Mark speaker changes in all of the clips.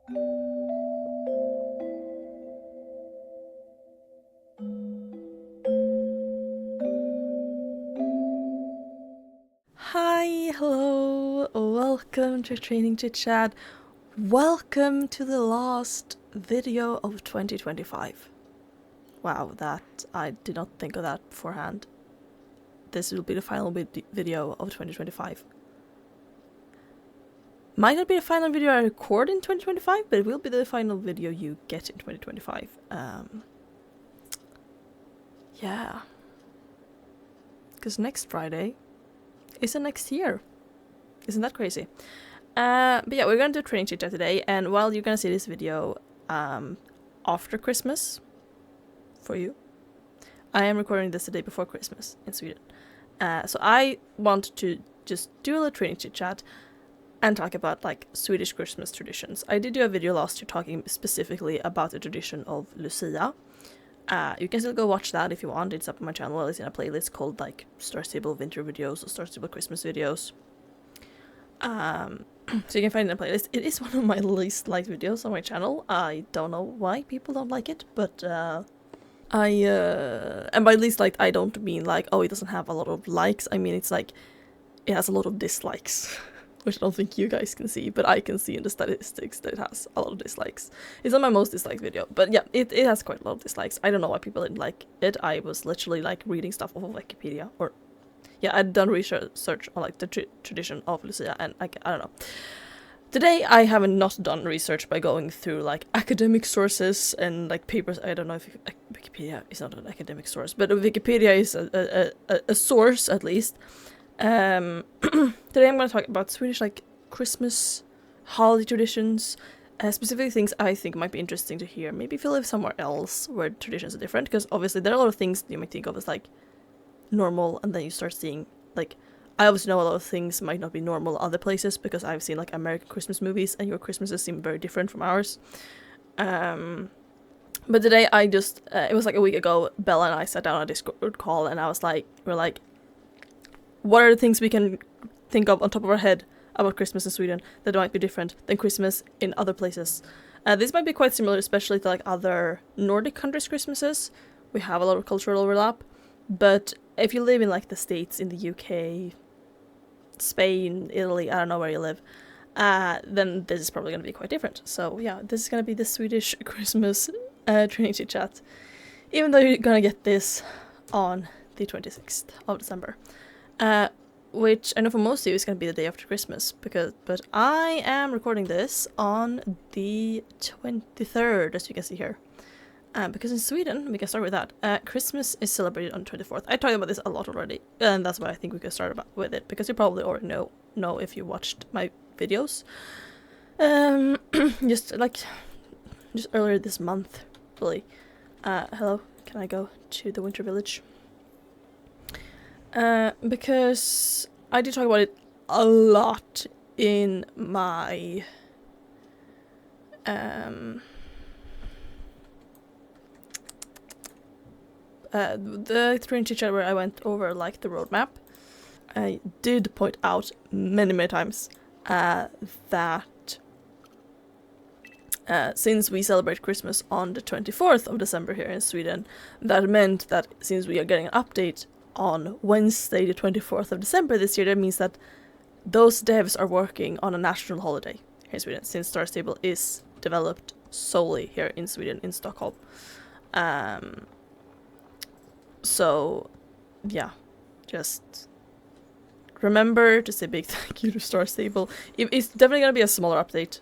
Speaker 1: Hi, hello, welcome to Training Chit Chat. Welcome to the last video of 2025. Wow, that I did not think of that beforehand. This will be the final video of 2025. Might not be the final video I record in 2025, but it will be the final video you get in 2025. Yeah. Because next Friday is the next year. Isn't that crazy? But yeah, we're gonna do Training Chit Chat today, and while you're gonna see this video after Christmas, for you, I am recording this the day before Christmas in Sweden. So I want to just do a little Training Chit Chat and talk about like Swedish Christmas traditions. I did do a video last year talking specifically about the tradition of Lucia. You can still go watch that if you want. It's up on my channel. It's in a playlist called like Star Stable Winter videos or Star Stable Christmas videos. So you can find it in a playlist. It is one of my least liked videos on my channel. I don't know why people don't like it, but and by least liked I don't mean like, oh, it doesn't have a lot of likes. I mean it's like it has a lot of dislikes. Which I don't think you guys can see, but I can see in the statistics that it has a lot of dislikes. It's not my most disliked video, but yeah, it has quite a lot of dislikes. I don't know why people didn't like it. I was literally like reading stuff off of Wikipedia, or yeah, I'd done research on like the tradition of Lucia, and I don't know. Today I haven't not done research by going through like academic sources and like papers. I don't know if Wikipedia is not an academic source, but Wikipedia is a source at least. Today I'm going to talk about Swedish like Christmas holiday traditions, specific things I think might be interesting to hear. Maybe if you live somewhere else where traditions are different, because obviously there are a lot of things you might think of as like normal, and then you start seeing like, I obviously know a lot of things might not be normal other places because I've seen like American Christmas movies and your Christmases seem very different from ours. But today I just it was like a week ago, Bella and I sat down on a Discord call and I was like, we're like, what are the things we can think of on top of our head about Christmas in Sweden that might be different than Christmas in other places? This might be quite similar, especially to like other Nordic countries' Christmases. We have a lot of cultural overlap, but if you live in like the States, in the UK, Spain, Italy, I don't know where you live, then this is probably going to be quite different. So yeah, this is going to be the Swedish Christmas Training Chit Chat, even though you're going to get this on the 26th of December. Which I know for most of you is going to be the day after Christmas, but I am recording this on the 23rd, as you can see here. Because in Sweden, we can start with that, Christmas is celebrated on the 24th. I talked about this a lot already, and that's why I think we can start with it, because you probably already know if you watched my videos. Just earlier this month, really. Hello, can I go to the Winter Village? Because I did talk about it a lot in my the Training Chit Chat where I went over like the roadmap. I did point out many times that since we celebrate Christmas on the 24th of December here in Sweden, that meant that since we are getting an update on Wednesday the 24th of December this year, that means that those devs are working on a national holiday here in Sweden, since Star Stable is developed solely here in Sweden, in Stockholm. So yeah, just remember to say big thank you to Star Stable. It's definitely going to be a smaller update,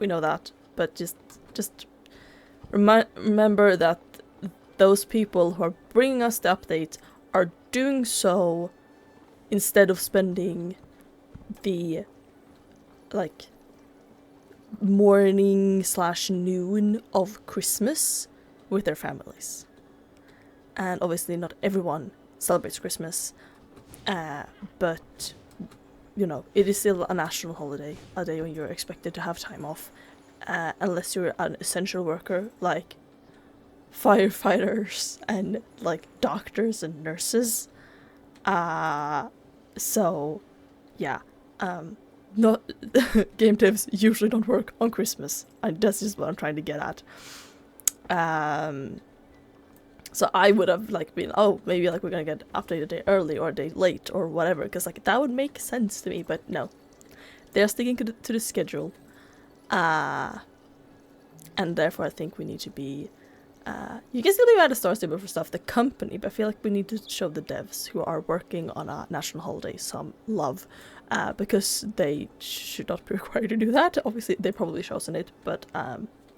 Speaker 1: we know that, but just remember that those people who are bringing us the update are doing so instead of spending the like morning/noon of Christmas with their families. And obviously not everyone celebrates Christmas, but you know, it is still a national holiday, a day when you're expected to have time off, unless you're an essential worker like firefighters and like doctors and nurses. So yeah, not game devs usually don't work on Christmas, and that's just what I'm trying to get at. So I would have like been, oh, maybe like we're gonna get updated a day early or a day late or whatever, because like that would make sense to me. But no, they're sticking to the schedule, and therefore I think we need to be. You can still be mad at Star Stable for stuff, the company, but I feel like we need to show the devs who are working on a national holiday some love, because they should not be required to do that. Obviously, they probably chosen it, but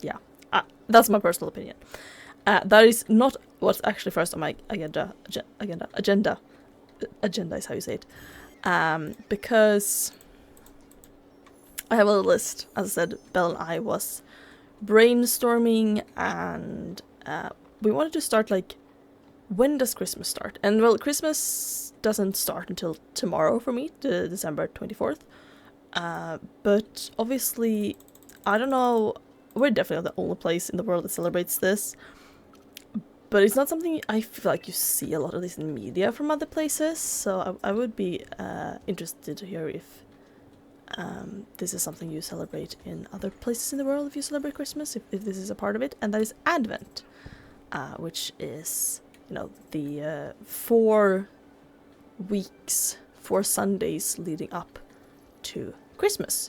Speaker 1: yeah, that's my personal opinion. That is not what's actually first on my agenda is how you say it, because I have a little list. As I said, Belle and I was brainstorming, and we wanted to start like, when does Christmas start? And well, Christmas doesn't start until tomorrow for me, December 24th, but obviously I don't know, we're definitely the only place in the world that celebrates this, but it's not something I feel like you see a lot of this in media from other places, so I would be interested to hear if this is something you celebrate in other places in the world, if you celebrate Christmas, if this is a part of it. And that is Advent, which is, you know, the 4 weeks, 4 Sundays leading up to Christmas.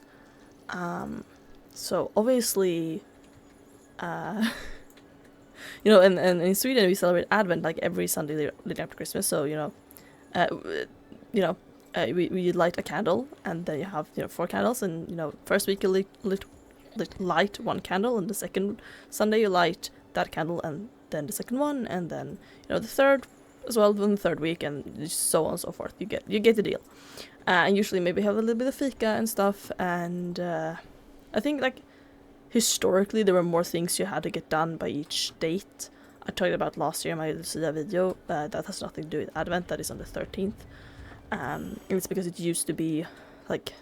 Speaker 1: So obviously, you know, and in Sweden we celebrate Advent like every Sunday leading up to Christmas. So we light a candle, and then you have 4 candles, and first week you light 1 candle, and the second Sunday you light that candle, and then the second one, and then the third as well in the third week, and so on and so forth. You get the deal. And usually maybe have a little bit of fika and stuff, and I think like historically there were more things you had to get done by each date. I talked about last year in my Lucia video, that has nothing to do with Advent, that is on the 13th. And it's because it used to be like,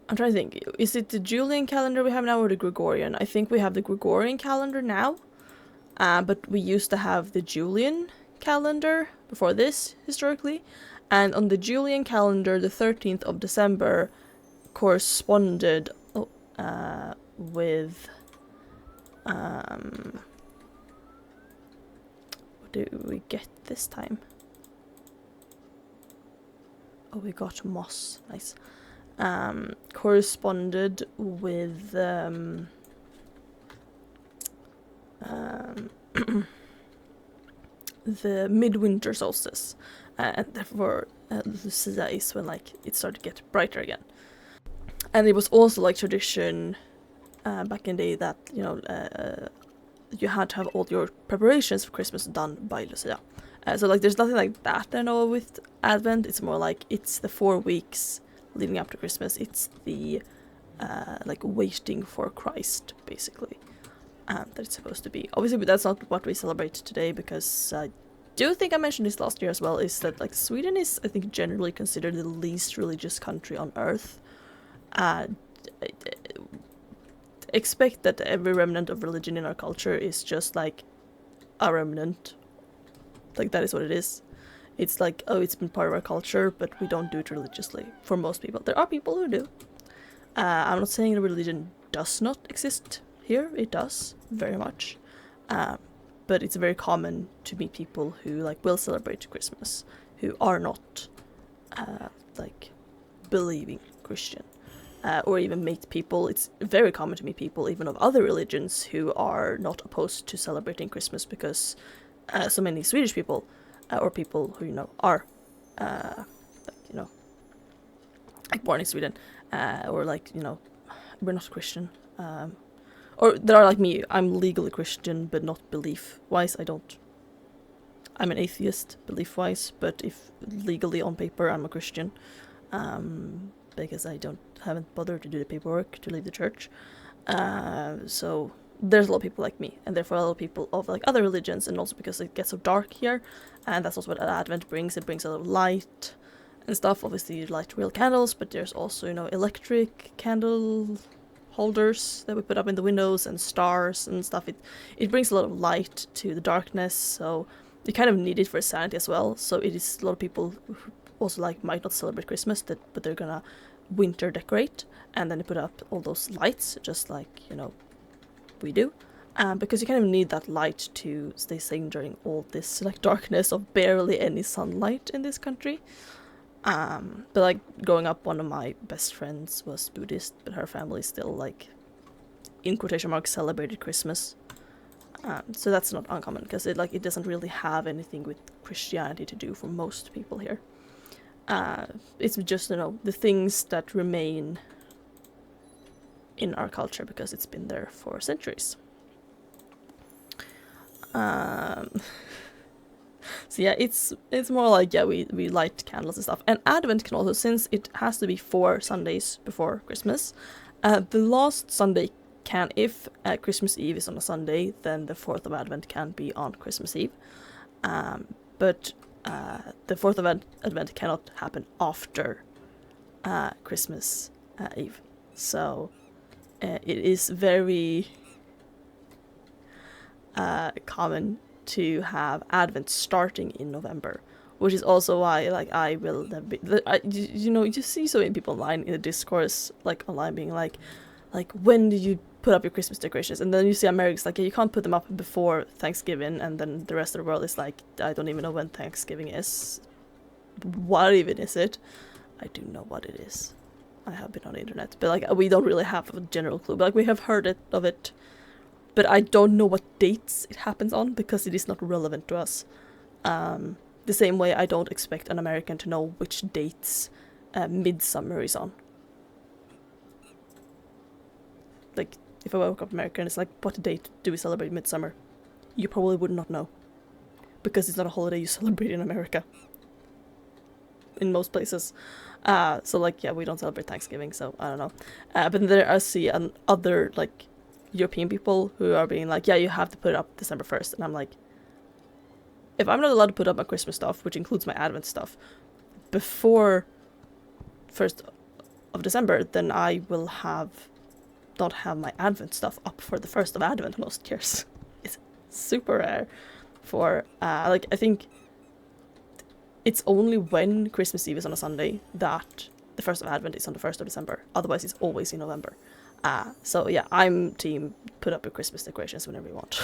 Speaker 1: I'm trying to think, is it the Julian calendar we have now or the Gregorian? I think we have the Gregorian calendar now, but we used to have the Julian calendar before this, historically. And on the Julian calendar, the 13th of December corresponded with what did we get this time? Oh, we got moss. Nice. Corresponded with the midwinter solstice, and therefore Lucia is when like it started to get brighter again. And it was also like tradition back in the day that you had to have all your preparations for Christmas done by Lucia. So like there's nothing like that I know with Advent. It's more like it's the 4 weeks leading up to Christmas. It's the like waiting for Christ, basically, that it's supposed to be. Obviously, but that's not what we celebrate today, because I do think I mentioned this last year as well, is that like Sweden is, I think, generally considered the least religious country on earth. Expect that every remnant of religion in our culture is just like a remnant. Like that is what it is. It's like, oh, it's been part of our culture, but we don't do it religiously for most people. There are people who do. I'm not saying the religion does not exist here. It does, very much. But it's very common to meet people who like will celebrate Christmas, who are not like believing Christian. Or even meet people, it's very common to meet people even of other religions who are not opposed to celebrating Christmas, because so many Swedish people, or people who are like born in Sweden, or like we're not Christian, or there are like me, I'm legally Christian but not belief wise. I'm an atheist belief wise, but if legally on paper I'm a Christian, because I haven't bothered to do the paperwork to leave the church. So there's a lot of people like me, and therefore a lot of people of like other religions, and also because it gets so dark here, and that's also what Advent brings. It brings a lot of light and stuff. Obviously you light real candles, but there's also electric candle holders that we put up in the windows, and stars and stuff. It brings a lot of light to the darkness, so you kind of need it for sanity as well. So it is a lot of people also like might not celebrate Christmas, but they're gonna winter decorate, and then they put up all those lights, just like, you know, we do. Because you kind of need that light to stay sane during all this like darkness of barely any sunlight in this country. But like growing up, one of my best friends was Buddhist, but her family still like, in quotation marks, celebrated Christmas. So that's not uncommon, because it doesn't really have anything with Christianity to do for most people here. It's just, you know, the things that remain in our culture because it's been there for centuries. So yeah, it's more like, yeah, we light candles and stuff. And Advent can also, since it has to be 4 Sundays before Christmas, the last Sunday can, if Christmas Eve is on a Sunday, then the 4th of Advent can be on Christmas Eve. But the 4th of Advent cannot happen after Christmas Eve. So it is very common to have Advent starting in November, which is also why, like, I will be, you know, you see so many people online in the discourse, like online, being like when do you put up your Christmas decorations? And then you see Americans like, yeah, you can't put them up before Thanksgiving, and then the rest of the world is like, I don't even know when Thanksgiving is. What even is it? I do know what it is. I have been on the internet, but like we don't really have a general clue. But like we have heard of it, but I don't know what dates it happens on because it is not relevant to us. The same way I don't expect an American to know which dates Midsummer is on. Like, if I woke up American, it's like, what date do we celebrate Midsummer? You probably would not know. Because it's not a holiday you celebrate in America. In most places. So, like, yeah, we don't celebrate Thanksgiving, so I don't know. But then there I see other, like, European people who are being like, yeah, you have to put it up December 1st. And I'm like, if I'm not allowed to put up my Christmas stuff, which includes my Advent stuff, before 1st of December, then I will not have my Advent stuff up for the 1st of Advent most years. It's super rare for, like, I think it's only when Christmas Eve is on a Sunday that the 1st of Advent is on the 1st of December. Otherwise, it's always in November. So yeah, I'm team put up your Christmas decorations whenever you want.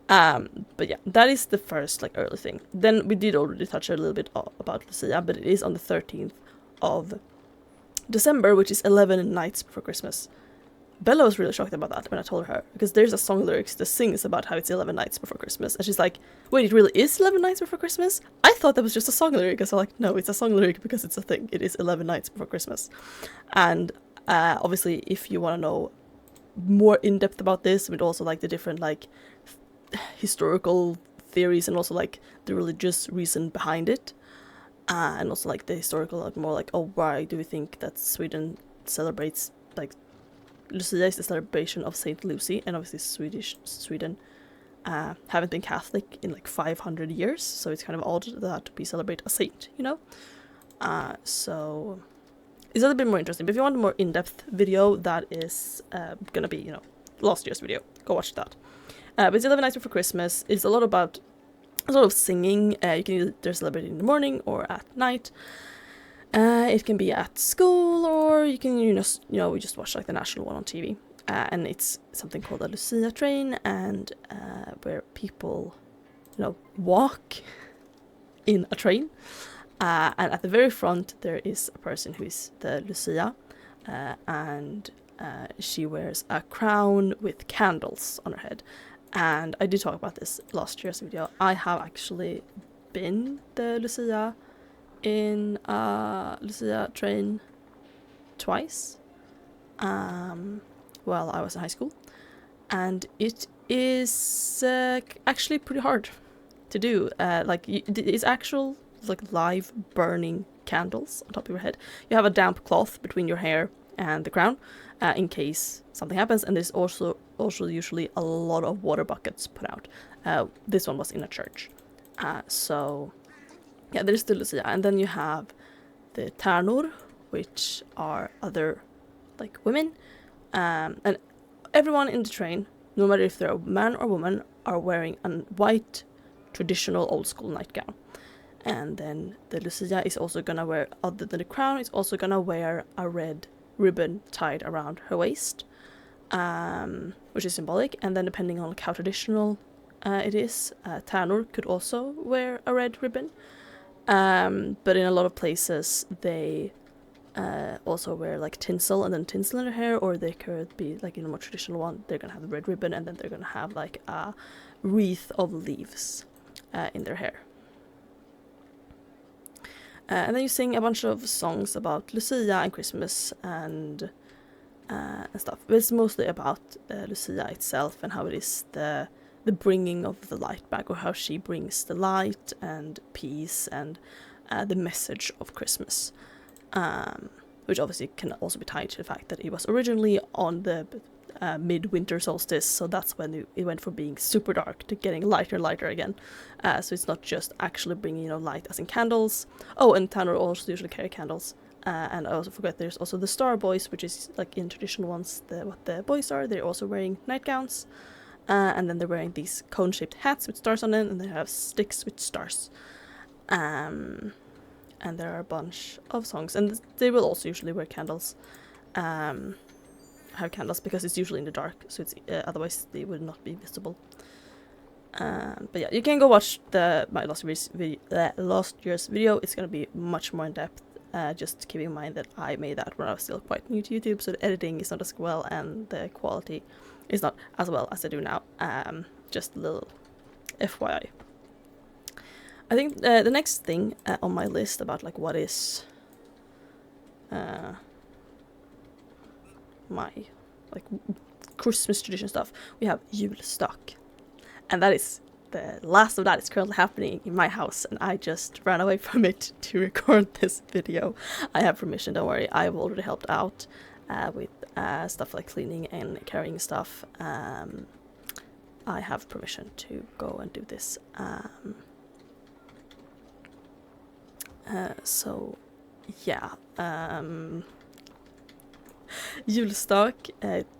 Speaker 1: But yeah, that is the first, like, early thing. Then we did already touch a little bit about Lucia, but it is on the 13th of December, which is 11 nights before Christmas. Bella was really shocked about that when I told her, because there's a song lyrics that sings about how it's 11 nights before Christmas, and she's like, wait, it really is 11 nights before Christmas? I thought that was just a song lyric. So I'm like, no, it's a song lyric because it's a thing. It is 11 nights before Christmas. And obviously, if you want to know more in depth about this, with also like the different like historical theories and also like the religious reason behind it, and also like the historical, like more like, oh, why do we think that Sweden celebrates, like, Lucia is the celebration of Saint Lucy, and obviously Sweden haven't been Catholic in like 500 years, so it's kind of odd that we celebrate a saint, you know. So it's a little bit more interesting. But if you want a more in-depth video, that is gonna be, you know, last year's video. Go watch that. But it's 11 nights before Christmas. It's a lot of singing. You can either celebrate it in the morning or at night. It can be at school, or you can, you know, we just watch like the national one on TV. And it's something called a Lucia train, and where people, you know, walk in a train. And at the very front, there is a person who is the Lucia, and she wears a crown with candles on her head. And I did talk about this last year's video. I have actually been the Lucia in a Lucia train twice while I was in high school, and it is actually pretty hard to do. Like, it's actual, like, live burning candles on top of your head. You have a damp cloth between your hair and the crown in case something happens, and there's also usually a lot of water buckets put out. This one was in a church. So yeah, there's the Lucia, and then you have the Tärnor, which are other, like, women, and everyone in the train, no matter if they're a man or woman, are wearing a white traditional old school nightgown. And then the Lucia is also gonna wear, other than the crown, it's also gonna wear a red ribbon tied around her waist, which is symbolic. And then depending on how traditional it is, Tärnor could also wear a red ribbon. But in a lot of places they also wear like tinsel and then tinsel in their hair, or they could be like in a more traditional one, they're gonna have the red ribbon and then they're gonna have like a wreath of leaves in their hair. And then you sing a bunch of songs about Lucia and Christmas and stuff. But it's mostly about Lucia itself and how it is the bringing of the light back, or how she brings the light and peace and the message of Christmas. Which obviously can also be tied to the fact that it was originally on the midwinter solstice, so that's when it went from being super dark to getting lighter and lighter again. So it's not just actually bringing, light as in candles. Oh, and Tanner also usually carry candles. And I also forgot there's also the Star Boys, which is like in traditional ones, what the boys are. They're also wearing nightgowns. And then they're wearing these cone-shaped hats with stars on them, and they have sticks with stars. And there are a bunch of songs, and they will also usually wear candles. Have candles because it's usually in the dark, so it's otherwise they would not be visible. But yeah, you can go watch my last year's video. It's gonna be much more in depth. Just keep in mind that I made that when I was still quite new to YouTube, so the editing is not as well and the quality is not as well as I do now. Just a little FYI. I think the next thing on my list about like what is my like Christmas tradition stuff, we have julstok, and that is the last of that is currently happening in my house, and I just ran away from it to record this video. I have permission, don't worry. I've already helped out with stuff like cleaning and carrying stuff. I have permission to go and do this. So yeah, julstok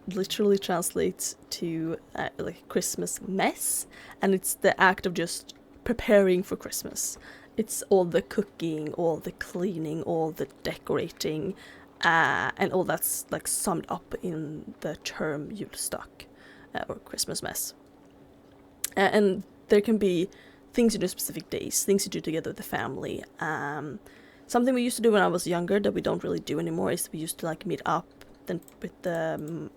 Speaker 1: literally translates to like Christmas mess, and it's the act of just preparing for Christmas. It's all the cooking, all the cleaning, all the decorating, and all that's like summed up in the term julstok, or Christmas mess. And there can be things you do specific days, things you do together with the family. Something we used to do when I was younger that we don't really do anymore is we used to like meet up then with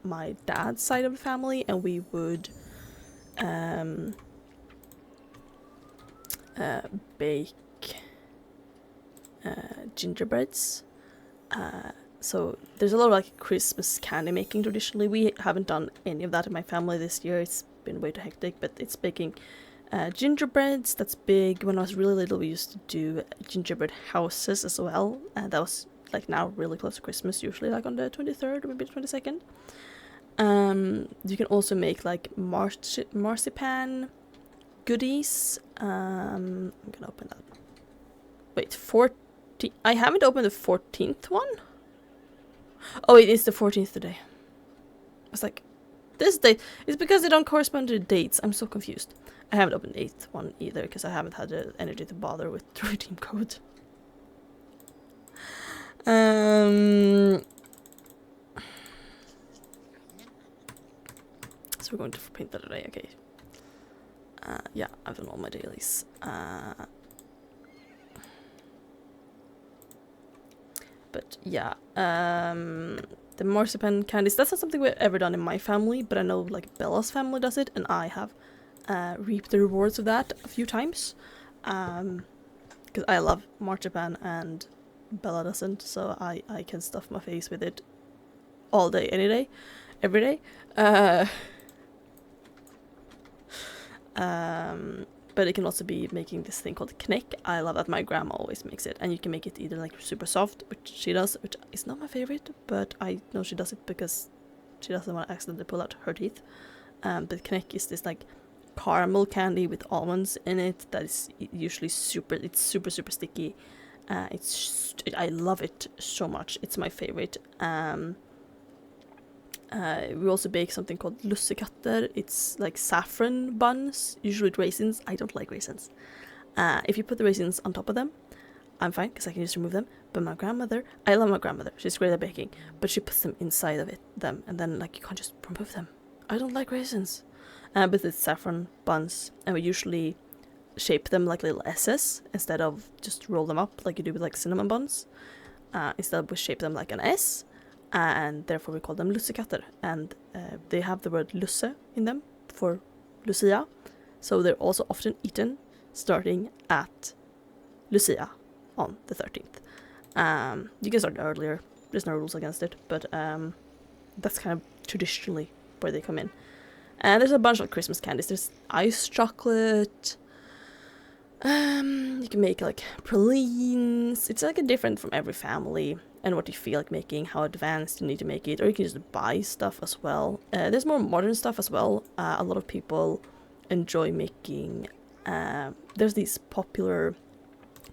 Speaker 1: my dad's side of the family, and we would bake gingerbreads. So there's a lot of like Christmas candy making traditionally. We haven't done any of that in my family this year. It's been way too hectic, but it's baking gingerbreads. That's big. When I was really little, we used to do gingerbread houses as well, and that was like now really close to Christmas, usually like on the 23rd or maybe the 22nd. You can also make like marzipan goodies. I'm gonna open that. Wait, 14. I haven't opened the 14th one. Oh, it is the 14th today. I was like, this date is because they don't correspond to the dates. I'm so confused. I haven't opened the 8th one either because I haven't had the energy to bother with the redeem code. So we're going to paint that today, okay. Yeah, I've done all my dailies. But yeah, the marzipan candies, that's not something we've ever done in my family, but I know like Bella's family does it, and I have reaped the rewards of that a few times. Because I love marzipan and Bella doesn't, so I can stuff my face with it all day, any day, every day. But it can also be making this thing called kneck. I love that. My grandma always makes it, and you can make it either like super soft, which she does, which is not my favorite, but I know she does it because she doesn't want to accidentally pull out her teeth. But kneck is this like caramel candy with almonds in it that is usually super sticky. I love it so much. It's my favorite. We also bake something called lussekatter. It's like saffron buns, usually with raisins. I don't like raisins. If you put the raisins on top of them, I'm fine because I can just remove them. But my grandmother, I love my grandmother. She's great at baking, but she puts them inside of them, and then like you can't just remove them. I don't like raisins. But it's saffron buns, and we usually shape them like little S's instead of just roll them up like you do with like cinnamon buns. Instead we shape them like an S, and therefore we call them lussekatter. And they have the word lusse in them for Lucia, so they're also often eaten starting at Lucia on the 13th. You can start earlier. There's no rules against it, but that's kind of traditionally where they come in. And there's a bunch of Christmas candies. There's ice chocolate. You can make like pralines. It's like a different from every family and what you feel like making, how advanced you need to make it, or you can just buy stuff as well. There's more modern stuff as well. A lot of people enjoy making. There's these popular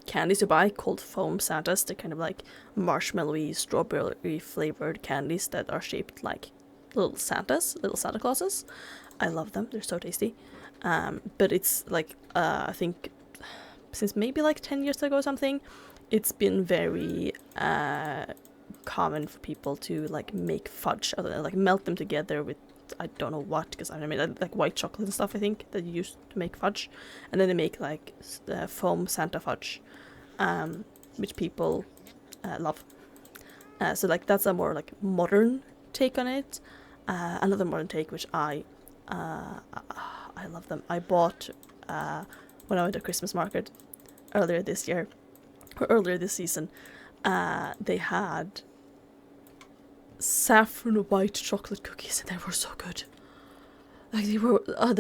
Speaker 1: candies to buy called foam Santas. They're kind of like marshmallowy, strawberry flavored candies that are shaped like little Santas, little Santa Clauses. I love them. They're so tasty. But it's like I think since maybe like 10 years ago or something, it's been very common for people to like make fudge, like melt them together with I don't know what, because I made like white chocolate and stuff I think that you use to make fudge, and then they make like foam Santa fudge, which people love. So like that's a more like modern take on it. Another modern take which I love them. I bought when I went to Christmas market earlier this year, or earlier this season, they had saffron white chocolate cookies, and they were so good. Like they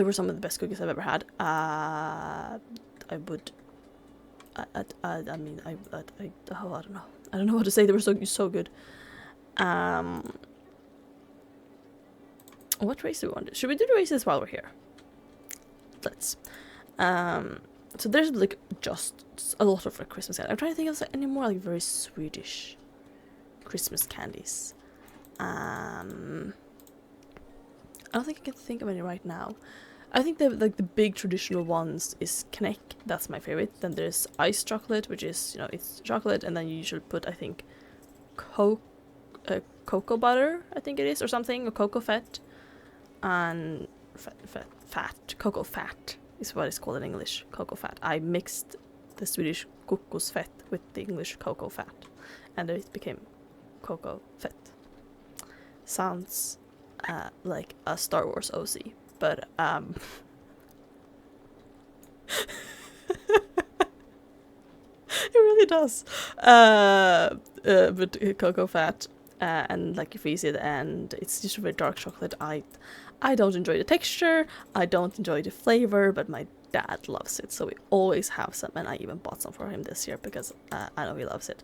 Speaker 1: were some of the best cookies I've ever had. I don't know. I don't know what to say. They were so good. What race do we want to do? Should we do the races while we're here? Let's. So there's like just a lot of Christmas candies. I'm trying to think of any more like very Swedish Christmas candies. I don't think I can think of any right now. I think the big traditional ones is Knäck. That's my favorite. Then there's ice chocolate, which is it's chocolate, and then you usually put I think cocoa butter, I think it is, or something, or cocoa fat, and cocoa fat is what it's called in English. Cocoa fat. I mixed the Swedish kokosfett with the English cocoa fat, and it became cocoa fett. Sounds like a Star Wars OC, but it really does. But cocoa fat, and like you freeze it, and it's just a very dark chocolate. I don't enjoy the texture, I don't enjoy the flavor, but my dad loves it, so we always have some, and I even bought some for him this year because I know he loves it.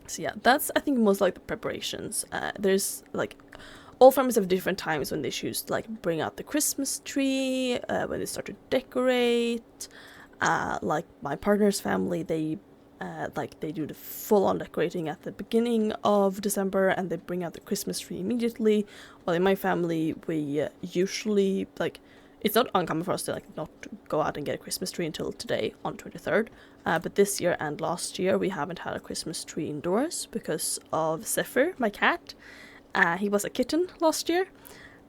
Speaker 1: So yeah, that's I think most like the preparations. There's like all families have different times when they choose to like bring out the Christmas tree, when they start to decorate. Like my partner's family, they do the full-on decorating at the beginning of December, and they bring out the Christmas tree immediately. While in my family, we usually it's not uncommon for us to not go out and get a Christmas tree until today on 23rd. But this year and last year we haven't had a Christmas tree indoors because of Zephyr, my cat. He was a kitten last year,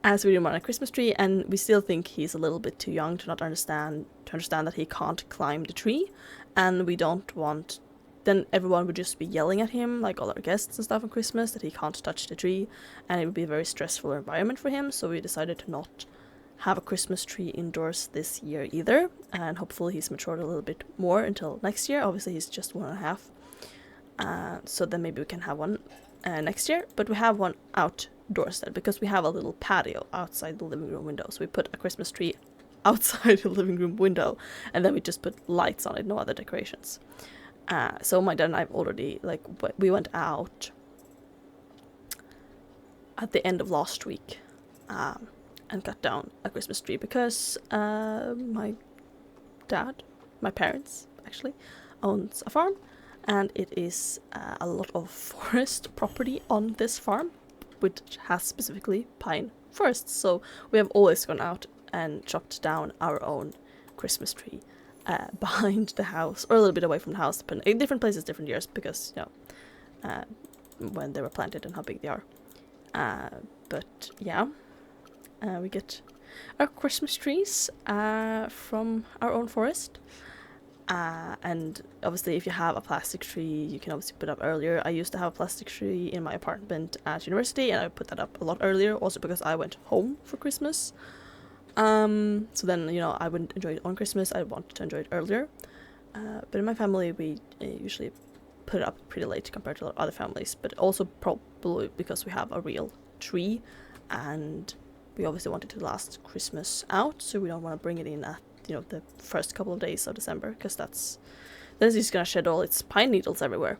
Speaker 1: so we didn't want a Christmas tree, and we still think he's a little bit too young to understand that he can't climb the tree, and we don't want. Then everyone would just be yelling at him, like all our guests and stuff on Christmas, that he can't touch the tree, and it would be a very stressful environment for him. So we decided to not have a Christmas tree indoors this year either, and hopefully he's matured a little bit more until next year. Obviously he's just 1.5, so then maybe we can have one next year, but we have one outdoors then, because we have a little patio outside the living room window, so we put a Christmas tree outside the living room window, and then we just put lights on it, no other decorations. So my dad and I've already, we went out at the end of last week, and cut down a Christmas tree because my parents actually owns a farm, and it is a lot of forest property on this farm, which has specifically pine forests. So we have always gone out and chopped down our own Christmas tree behind the house, or a little bit away from the house, but in different places, different years, because, you know, when they were planted and how big they are. But yeah, we get our Christmas trees from our own forest. And obviously if you have a plastic tree, you can obviously put up earlier. I used to have a plastic tree in my apartment at university, and I put that up a lot earlier, also because I went home for Christmas. So then, you know, I wouldn't enjoy it on Christmas, I wanted to enjoy it earlier. But in my family, we usually put it up pretty late compared to other families, but also probably because we have a real tree, and we obviously want it to last Christmas out, so we don't want to bring it in at, you know, the first couple of days of December, because then it's just gonna shed all its pine needles everywhere.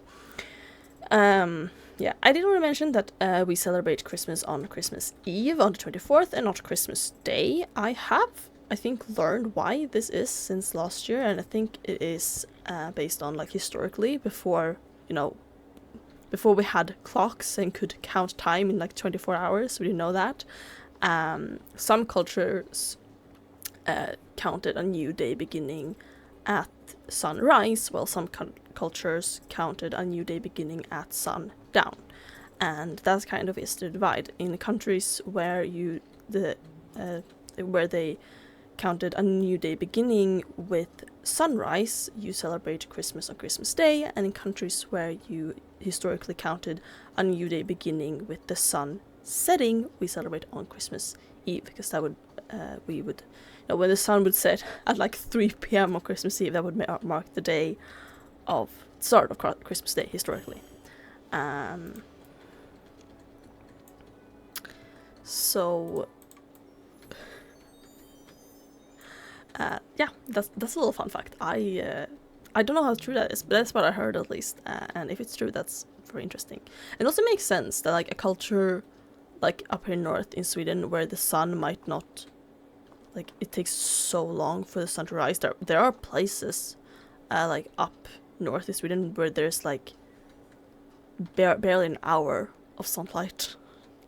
Speaker 1: Yeah, I did want to mention that we celebrate Christmas on Christmas Eve on the 24th and not Christmas Day. I think learned why this is since last year, and I think it is based on, like, historically, before we had clocks and could count time in like 24 hours. We didn't know that. Some cultures counted a new day beginning at sunrise, while some cultures counted a new day beginning at sundown. And that kind of is the divide. In countries where where they counted a new day beginning with sunrise, you celebrate Christmas on Christmas Day, and in countries where you historically counted a new day beginning with the sun setting, we celebrate on Christmas Eve, because that would when the sun would set at like 3 p.m. on Christmas Eve, that would mark the day of start of Christmas Day historically. So yeah, that's a little fun fact. I don't know how true that is, but that's what I heard at least. And if it's true, that's very interesting. It also makes sense that, like, a culture like up here north in Sweden, where the sun might not, like, it takes so long for the sun to rise. There are places like up north in Sweden where there's like barely an hour of sunlight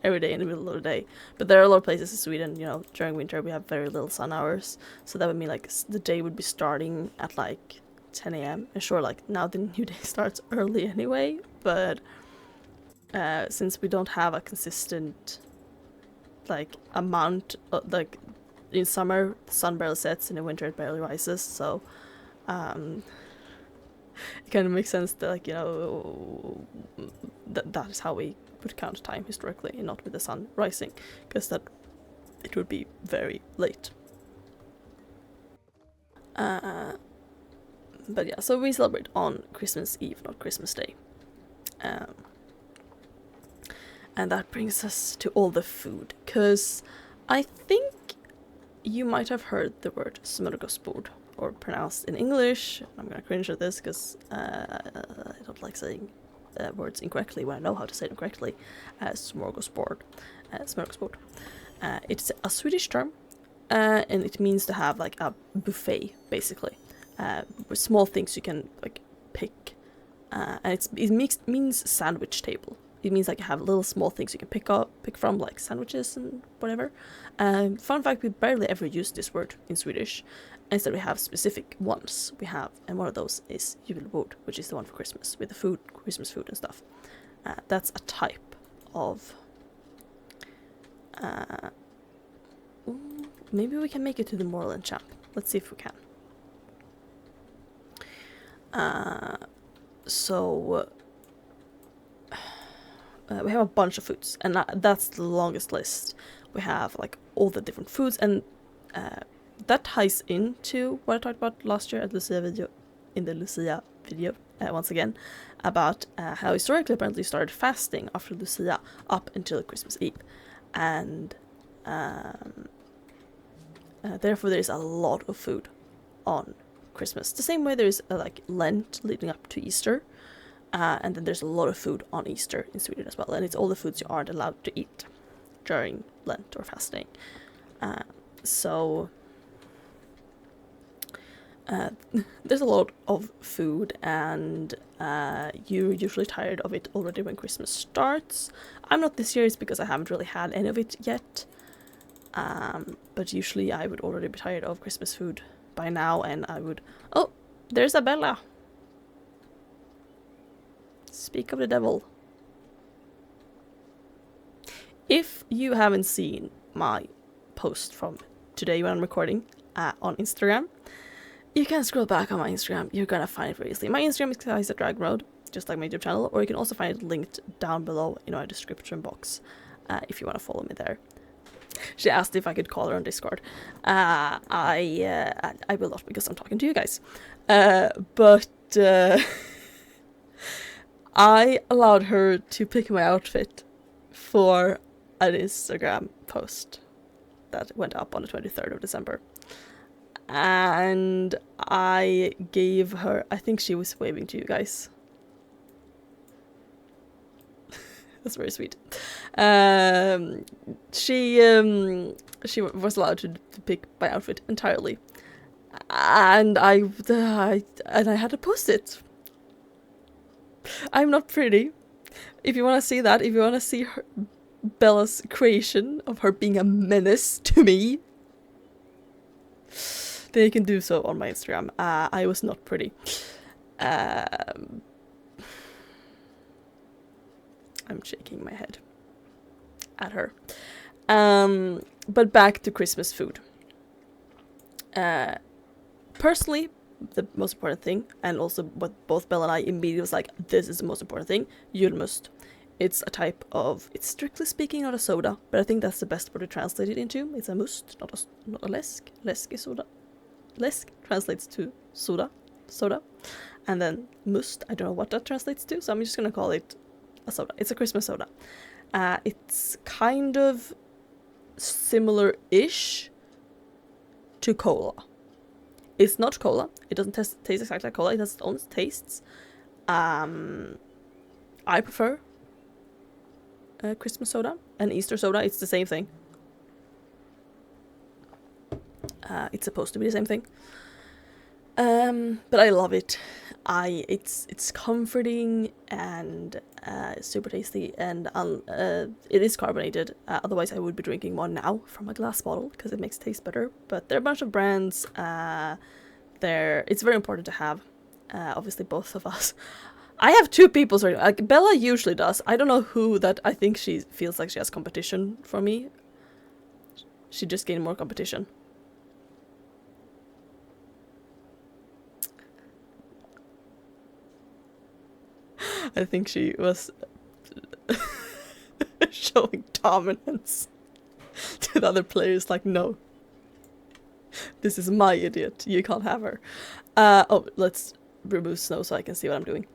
Speaker 1: every day in the middle of the day. But there are a lot of places in Sweden, you know, during winter we have very little sun hours, so that would mean like the day would be starting at like 10 a.m. And sure, like, now the new day starts early anyway, but since we don't have a consistent, like, amount of, like, in summer the sun barely sets, in the winter it barely rises, so it kind of makes sense that, like, you know, that is how we would count time historically, and not with the sun rising, because that it would be very late. But yeah, so we celebrate on Christmas Eve, not Christmas Day. And that brings us to all the food, because I think you might have heard the word smörgåsbord, or pronounced in English. I'm gonna cringe at this because I don't like saying words incorrectly when I know how to say them correctly. Smörgåsbord. Smörgåsbord. It's a Swedish term, and it means to have like a buffet, basically, with small things you can like pick, and it means sandwich table. It means like you have little small things you can pick from, like sandwiches and whatever. Fun fact, we barely ever use this word in Swedish. Instead we have specific ones. And one of those is julbord, which is the one for Christmas, with the food, Christmas food and stuff. That's a type of... maybe we can make it to the Moreland Champ. Let's see if we can. We have a bunch of foods, and that's the longest list. We have like all the different foods, and that ties into what I talked about last year at Lucia video, once again, about how historically apparently started fasting after Lucia up until Christmas Eve, and therefore there's a lot of food on Christmas. The same way there's like Lent leading up to Easter. And then there's a lot of food on Easter in Sweden as well, and it's all the foods you aren't allowed to eat during Lent or fasting. There's a lot of food, and you're usually tired of it already when Christmas starts. I'm not this year, it's because I haven't really had any of it yet. But usually I would already be tired of Christmas food by now, and I would... Oh, there's Abella. Speak of the devil. If you haven't seen my post from today when I'm recording on Instagram, you can scroll back on my Instagram. You're gonna find it very easily. My Instagram is Guys at Dragon Road, just like my YouTube channel, or you can also find it linked down below in my description box if you want to follow me there. She asked if I could call her on Discord. I will not, because I'm talking to you guys. But I allowed her to pick my outfit for an Instagram post that went up on the 23rd of December. And I gave her... I think she was waving to you guys. That's very sweet. She was allowed to pick my outfit entirely, and I had to post it. I'm not pretty. If you want to see that, if you want to see Bella's creation of her being a menace to me, then you can do so on my Instagram. I was not pretty. I'm shaking my head at her. But back to Christmas food. Personally, the most important thing, and also what both Bella and I immediately was like, this is the most important thing, julmust. It's a type of, it's strictly speaking not a soda, but I think that's the best word to translate it into. It's a must, not a läsk. Läsk is soda. Läsk translates to soda. And then must, I don't know what that translates to, so I'm just gonna call it a soda. It's a Christmas soda. It's kind of similar-ish to cola. It's not cola. It doesn't taste exactly like cola. It has its own tastes. I prefer Christmas soda and Easter soda. It's the same thing. It's supposed to be the same thing. But I love it. It's comforting and super tasty, and it is carbonated. Otherwise, I would be drinking one now from a glass bottle because it makes it taste better. But there are a bunch of brands. It's very important to have. Obviously, both of us. I have two people. Sorry, like Bella usually does. I don't know who that. I think she feels like she has competition for me. She just gained more competition. I think she was showing dominance to the other players, like, no. This is my idiot. You can't have her. Oh, let's remove snow so I can see what I'm doing.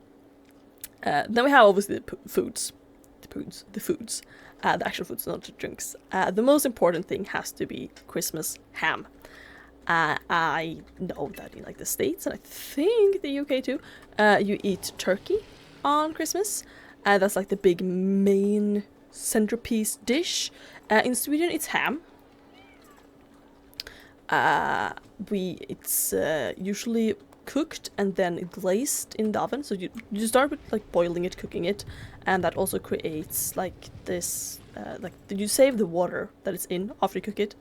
Speaker 1: Then we have obviously the foods. The actual foods, not the drinks. The most important thing has to be Christmas ham. I know that in like the States, and I think the UK too, you eat turkey on Christmas. That's like the big main centerpiece dish. In Sweden it's ham. It's usually cooked and then glazed in the oven. So you start with like boiling it, cooking it, and that also creates like this like you save the water that it's in after you cook it.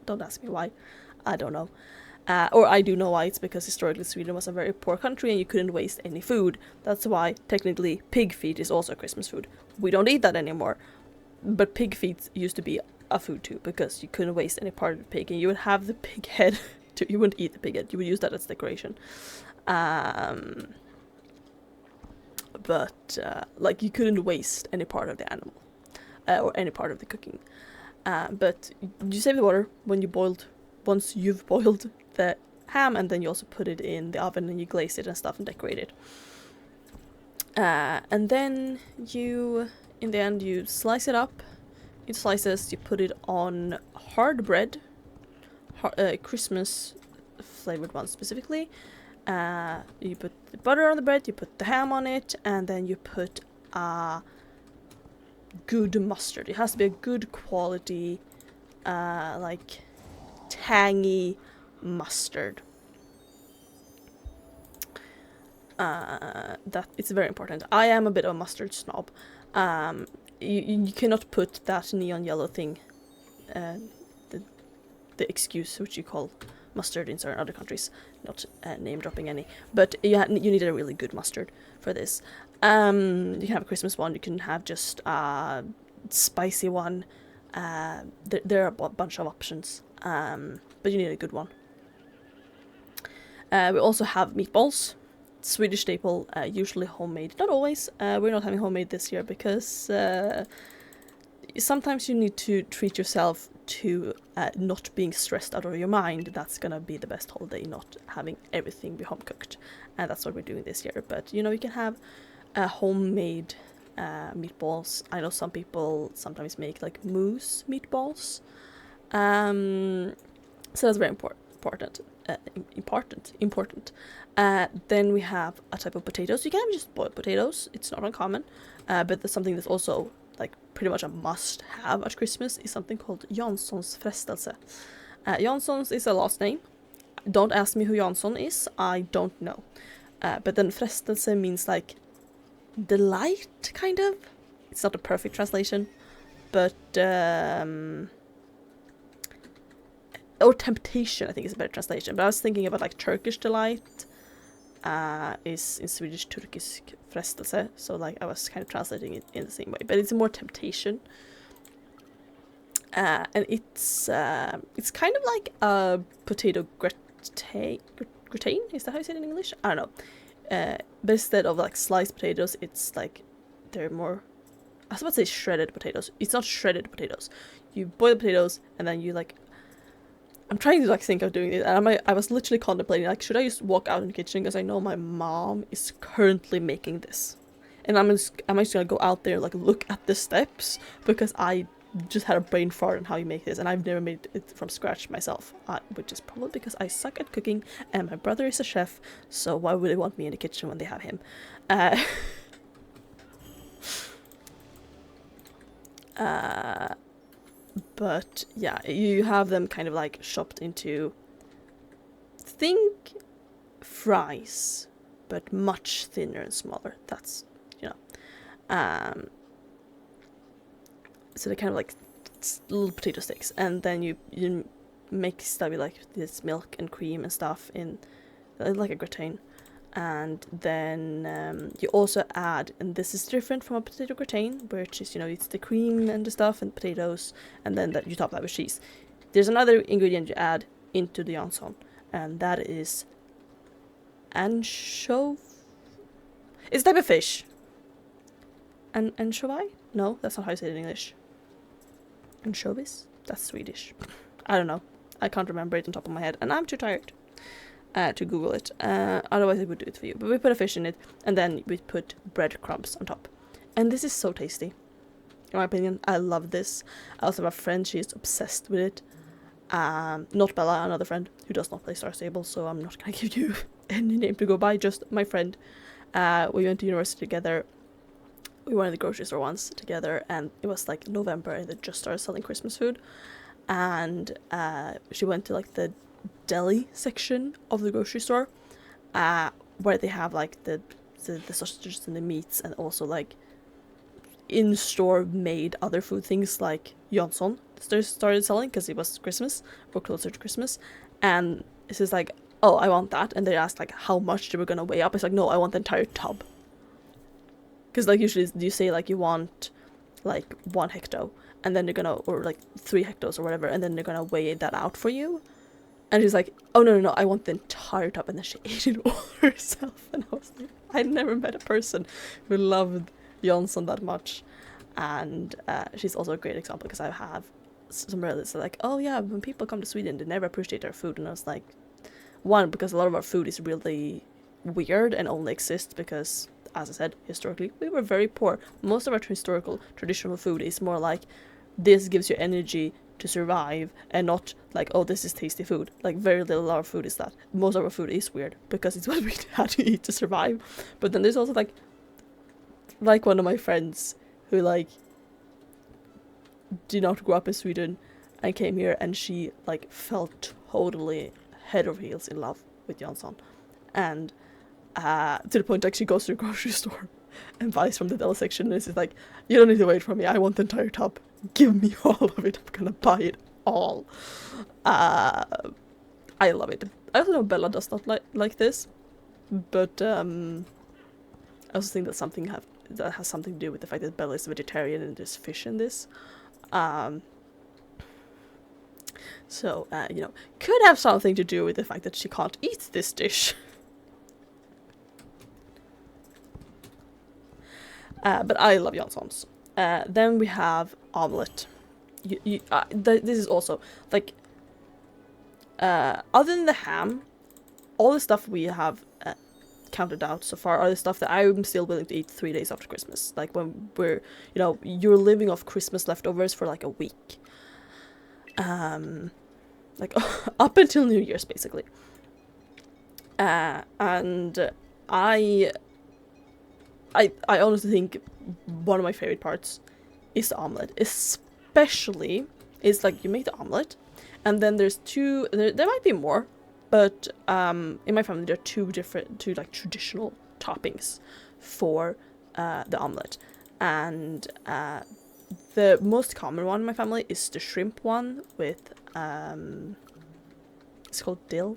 Speaker 1: Don't ask me why. I don't know. Or I do know why. It's because historically Sweden was a very poor country and you couldn't waste any food. That's why technically pig feet is also Christmas food. We don't eat that anymore. But pig feet used to be a food too, because you couldn't waste any part of the pig, and you would have the pig head. You wouldn't eat the pig head. You would use that as decoration. But like you couldn't waste any part of the animal or any part of the cooking. But you save the water once you've boiled the ham, and then you also put it in the oven and you glaze it and stuff and decorate it. And then in the end, you slice it up in slices. You put it on hard bread, Christmas flavored one specifically. You put the butter on the bread, you put the ham on it, and then you put good mustard. It has to be a good quality, like tangy mustard. That it's very important. I am a bit of a mustard snob. You cannot put that neon yellow thing, the excuse which you call mustard in certain other countries. Not name dropping any, but you need a really good mustard for this. You can have a Christmas one. You can have just a spicy one. There are a bunch of options, but you need a good one. We also have meatballs, Swedish staple, usually homemade. Not always. We're not having homemade this year because sometimes you need to treat yourself to not being stressed out of your mind. That's gonna be the best holiday, not having everything be home cooked, and that's what we're doing this year. But you can have homemade meatballs. I know some people sometimes make like mousse meatballs, so that's very important. Then we have a type of potatoes. You can have just boiled potatoes. It's not uncommon, but there's something that's also like pretty much a must-have at Christmas is something called Janssons frestelse. Janssons is a last name. Don't ask me who Jansson is. I don't know. But then frestelse means like delight, kind of. It's not a perfect translation, but or temptation, I think is a better translation. But I was thinking about like Turkish delight is in Swedish Turkisk frestelse, so like I was kind of translating it in the same way, but it's more temptation. And it's kind of like a potato gratin. Is that how you say it in English? I don't know. But instead of like sliced potatoes, it's like they're more, I was about to say shredded potatoes. It's not shredded potatoes. You boil the potatoes and then you like, I'm trying to like think of doing it, and I was literally contemplating like, should I just walk out in the kitchen because I know my mom is currently making this, and I'm just gonna go out there and like look at the steps because I just had a brain fart on how you make this, and I've never made it from scratch myself, which is probably because I suck at cooking and my brother is a chef, so why would they want me in the kitchen when they have him? But yeah, you have them kind of like chopped into, think fries, but much thinner and smaller. That's, so they're kind of like little potato sticks, and then you make stuff with like this milk and cream and stuff in like a gratin. And then you also add, and this is different from a potato gratin, which is, it's the cream and the stuff and potatoes, and then you top that with cheese. There's another ingredient you add into the Jansson, and that is anchovy. It's a type of fish. Anchovy? No, that's not how you say it in English. Anchovies? That's Swedish. I don't know. I can't remember it on top of my head, and I'm too tired to Google it. Otherwise I would do it for you. But we put a fish in it, and then we put breadcrumbs on top. And this is so tasty. In my opinion, I love this. I also have a friend, she is obsessed with it. Not Bella, another friend who does not play Star Stable, so I'm not gonna give you any name to go by, just my friend. We went to university together. We went in the grocery store once together, and it was like November, and they just started selling Christmas food. And she went to like the deli section of the grocery store, where they have like the sausages and the meats, and also like in-store made other food things like Jansson started selling because it was Christmas or closer to Christmas. And it's just like, oh, I want that, and they asked like how much they were gonna weigh up. It's like, no, I want the entire tub, because like usually you say like you want like 1 hecto, and then they're gonna, or like 3 hectos or whatever, and then they're gonna weigh that out for you. And she's like, oh no, I want the entire tub. And then she ate it all herself. And I was like, I'd never met a person who loved Jansson that much. And she's also a great example, because I have some relatives that are like, oh yeah, when people come to Sweden, they never appreciate our food. And I was like, one, because a lot of our food is really weird and only exists because, as I said, historically, we were very poor. Most of our historical, traditional food is more like, this gives you energy to survive, and not like, oh, this is tasty food. Like, very little of our food is that. Most of our food is weird because it's what we had to eat to survive. But then there's also like one of my friends who like did not grow up in Sweden and came here, and she like fell totally head over heels in love with Jansson, and to the point like she goes to the grocery store and buys from the deli section, and it's like, you don't need to wait for me, I want the entire tub. Give me all of it. I'm gonna buy it all. I love it. I also know Bella does not like this, but I also think that has something to do with the fact that Bella is a vegetarian and there's fish in this. So you know, could have something to do with the fact that she can't eat this dish. But I love Janssons. Then we have omelette. This is also like, other than the ham, all the stuff we have counted out so far are the stuff that I'm still willing to eat 3 days after Christmas. Like when we're, you know, you're living off Christmas leftovers for like a week. Like up until New Year's basically. And I honestly think one of my favorite parts is the omelette. Especially, it's like you make the omelette, and then there's two. There might be more, but in my family there are two like traditional toppings for the omelette, and the most common one in my family is the shrimp one with it's called dill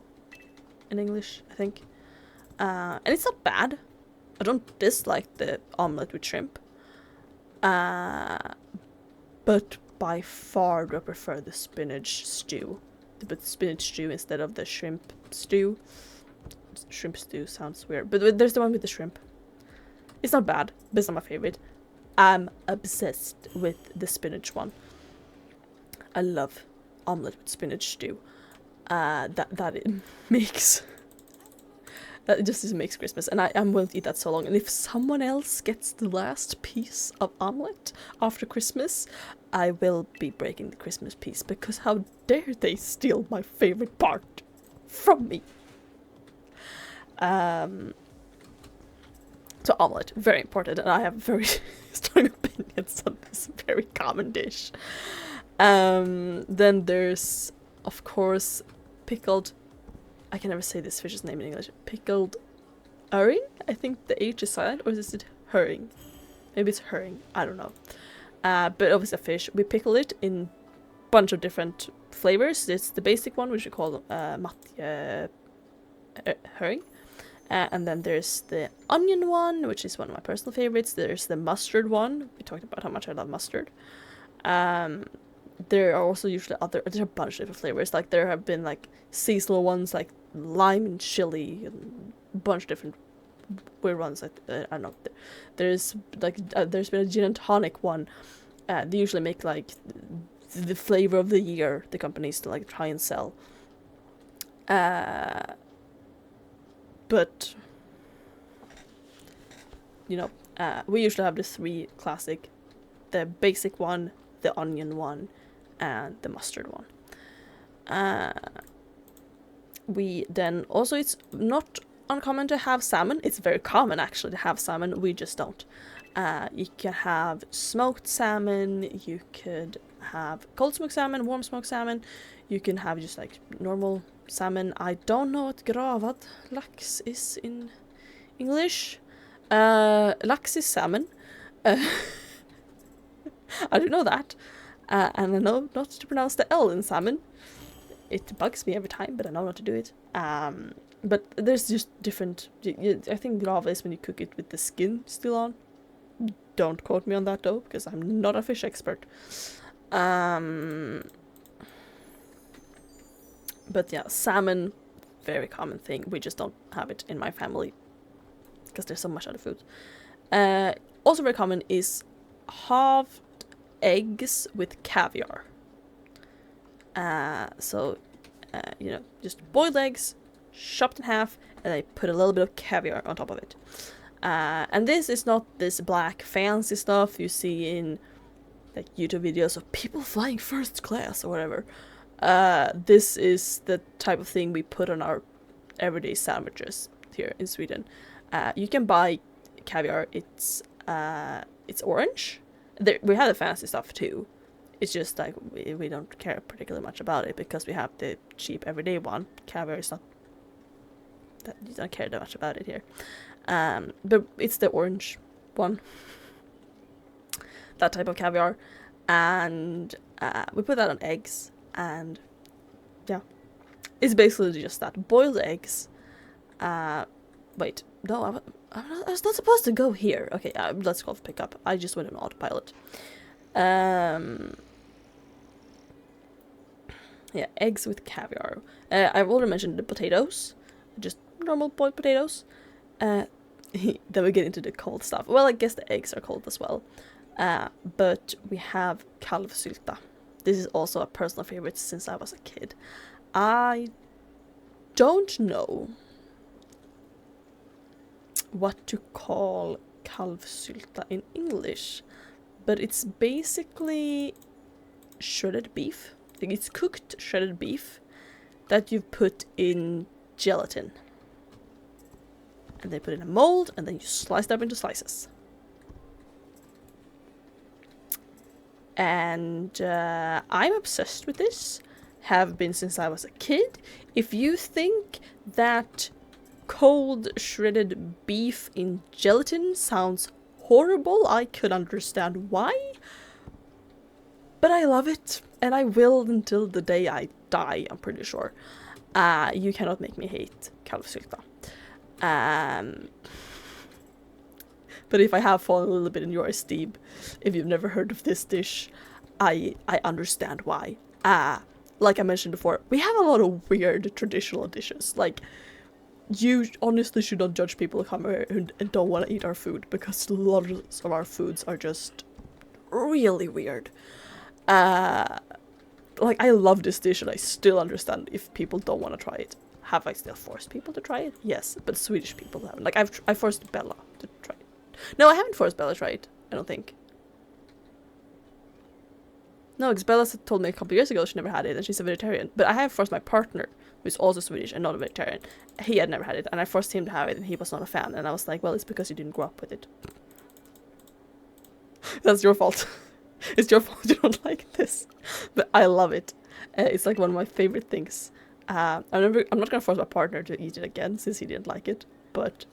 Speaker 1: in English, I think, and it's not bad. I don't dislike the omelette with shrimp, but by far do I prefer the spinach stew. The spinach stew instead of the shrimp stew. Shrimp stew sounds weird, but there's the one with the shrimp. It's not bad, but it's not my favorite. I'm obsessed with the spinach one. I love omelette with spinach stew. That it makes. That just makes Christmas, and I'm willing to eat that so long. And if someone else gets the last piece of omelette after Christmas, I will be breaking the Christmas piece, because how dare they steal my favorite part from me? So omelette, very important, and I have very strong opinions on this very common dish. Then there's, of course, pickled. I can never say this fish's name in English. Pickled herring? I think the H is silent, or is it herring? Maybe it's herring. I don't know. But obviously a fish. We pickle it in a bunch of different flavors. It's the basic one, which we call matje herring. And then there's the onion one, which is one of my personal favorites. There's the mustard one. We talked about how much I love mustard. There are also usually there's a bunch of different flavors. Like there have been like seasonal ones like lime and chili, and a bunch of different weird ones. Like, I don't know. There's like there's been a gin and tonic one. They usually make like the flavor of the year. The companies to like try and sell. But you know, we usually have the three classic: the basic one, the onion one, and the mustard one. We then also, it's not uncommon to have salmon. It's very common actually to have salmon. We just don't. You can have smoked salmon. You could have cold smoked salmon, warm smoked salmon. You can have just like normal salmon. I don't know what gravad lax is in English. Lax is salmon. I do know that. And I know not to pronounce the L in salmon. It bugs me every time, but I know not to do it. But there's just different. I think grava is when you cook it with the skin still on. Don't quote me on that though, because I'm not a fish expert. But yeah, salmon, very common thing. We just don't have it in my family because there's so much other food. Also very common is halved eggs with caviar. You know, just boiled eggs, chopped in half, and I put a little bit of caviar on top of it. And this is not this black fancy stuff you see in like YouTube videos of people flying first class or whatever. This is the type of thing we put on our everyday sandwiches here in Sweden. You can buy caviar. It's orange. We have the fancy stuff too. It's just like we don't care particularly much about it because we have the cheap everyday one. Caviar is not that you don't care that much about it here. But it's the orange one. That type of caviar, and we put that on eggs, and yeah, It's basically just that. Boiled eggs. Wait, no, I was not supposed to go here. Okay, let's go pick up. I just went on autopilot. Yeah, eggs with caviar. I've already mentioned the potatoes. Just normal boiled potatoes. Then we get into the cold stuff. Well, I guess the eggs are cold as well. But we have kalvsylta. This is also a personal favorite since I was a kid. I don't know what to call kalvsylta in English, but it's basically shredded beef. Like, it's cooked shredded beef that you've put in gelatin. And they put in a mold, and then you slice it up into slices. And I'm obsessed with this. Have been since I was a kid. If you think that cold shredded beef in gelatin sounds horrible, I could understand why. But I love it, and I will until the day I die, I'm pretty sure. You cannot make me hate kalvsylta. But if I have fallen a little bit in your esteem, if you've never heard of this dish, I understand why. Like I mentioned before, we have a lot of weird traditional dishes. Like, you honestly should not judge people who come here and don't want to eat our food, because a lot of our foods are just really weird. Like, I love this dish, and I still understand if people don't want to try it. Have I still forced people to try it? Yes, but Swedish people haven't. Like, I forced Bella to try it. No, I haven't forced Bella to try it, I don't think. No, because Bella told me a couple of years ago she never had it, and she's a vegetarian. But I have forced my partner, who's also Swedish and not a vegetarian. He had never had it, and I forced him to have it, and he was not a fan. And I was like, well, it's because you didn't grow up with it. That's your fault. It's your fault you don't like this. But I love it. It's like one of my favorite things. I'm not going to force my partner to eat it again, since he didn't like it. But,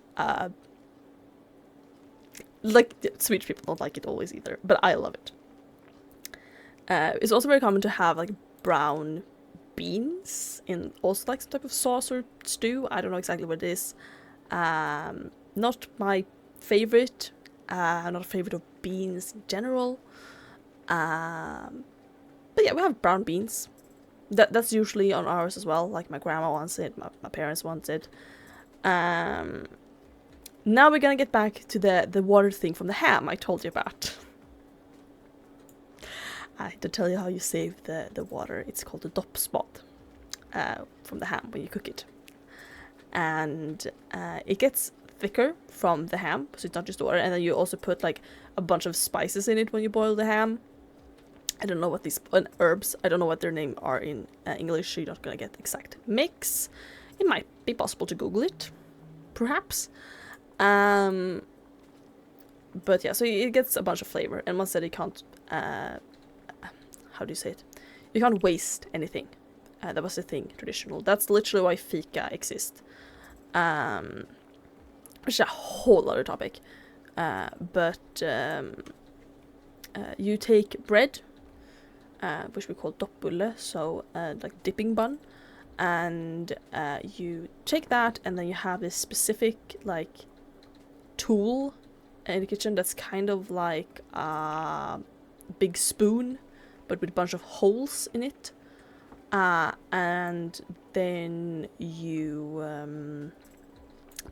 Speaker 1: like, Swedish people don't like it always either. But I love it. It's also very common to have, like, brown beans in also, like, some type of sauce or stew. I don't know exactly what it is. Not my favorite. Not a favorite of beans in general. But yeah, we have brown beans. That's usually on ours as well. Like, my grandma wants it, my parents want it. Now we're gonna get back to the water thing from the ham I told you about. To tell you how you save the water, it's called the doppspot from the ham when you cook it. And it gets thicker from the ham, so it's not just water. And then you also put, like, a bunch of spices in it when you boil the ham. I don't know what these herbs, I don't know what their name are in English, so you're not gonna get the exact mix. It might be possible to Google it, perhaps. But yeah, so it gets a bunch of flavor, and one said you can't, how do you say it? You can't waste anything. That was the thing, traditional. That's literally why fika exists. Which is a whole other topic. But you take bread, which we call doppbulle, so like dipping bun, and you take that, and then you have this specific, like, tool in the kitchen that's kind of like a big spoon, but with a bunch of holes in it. And then you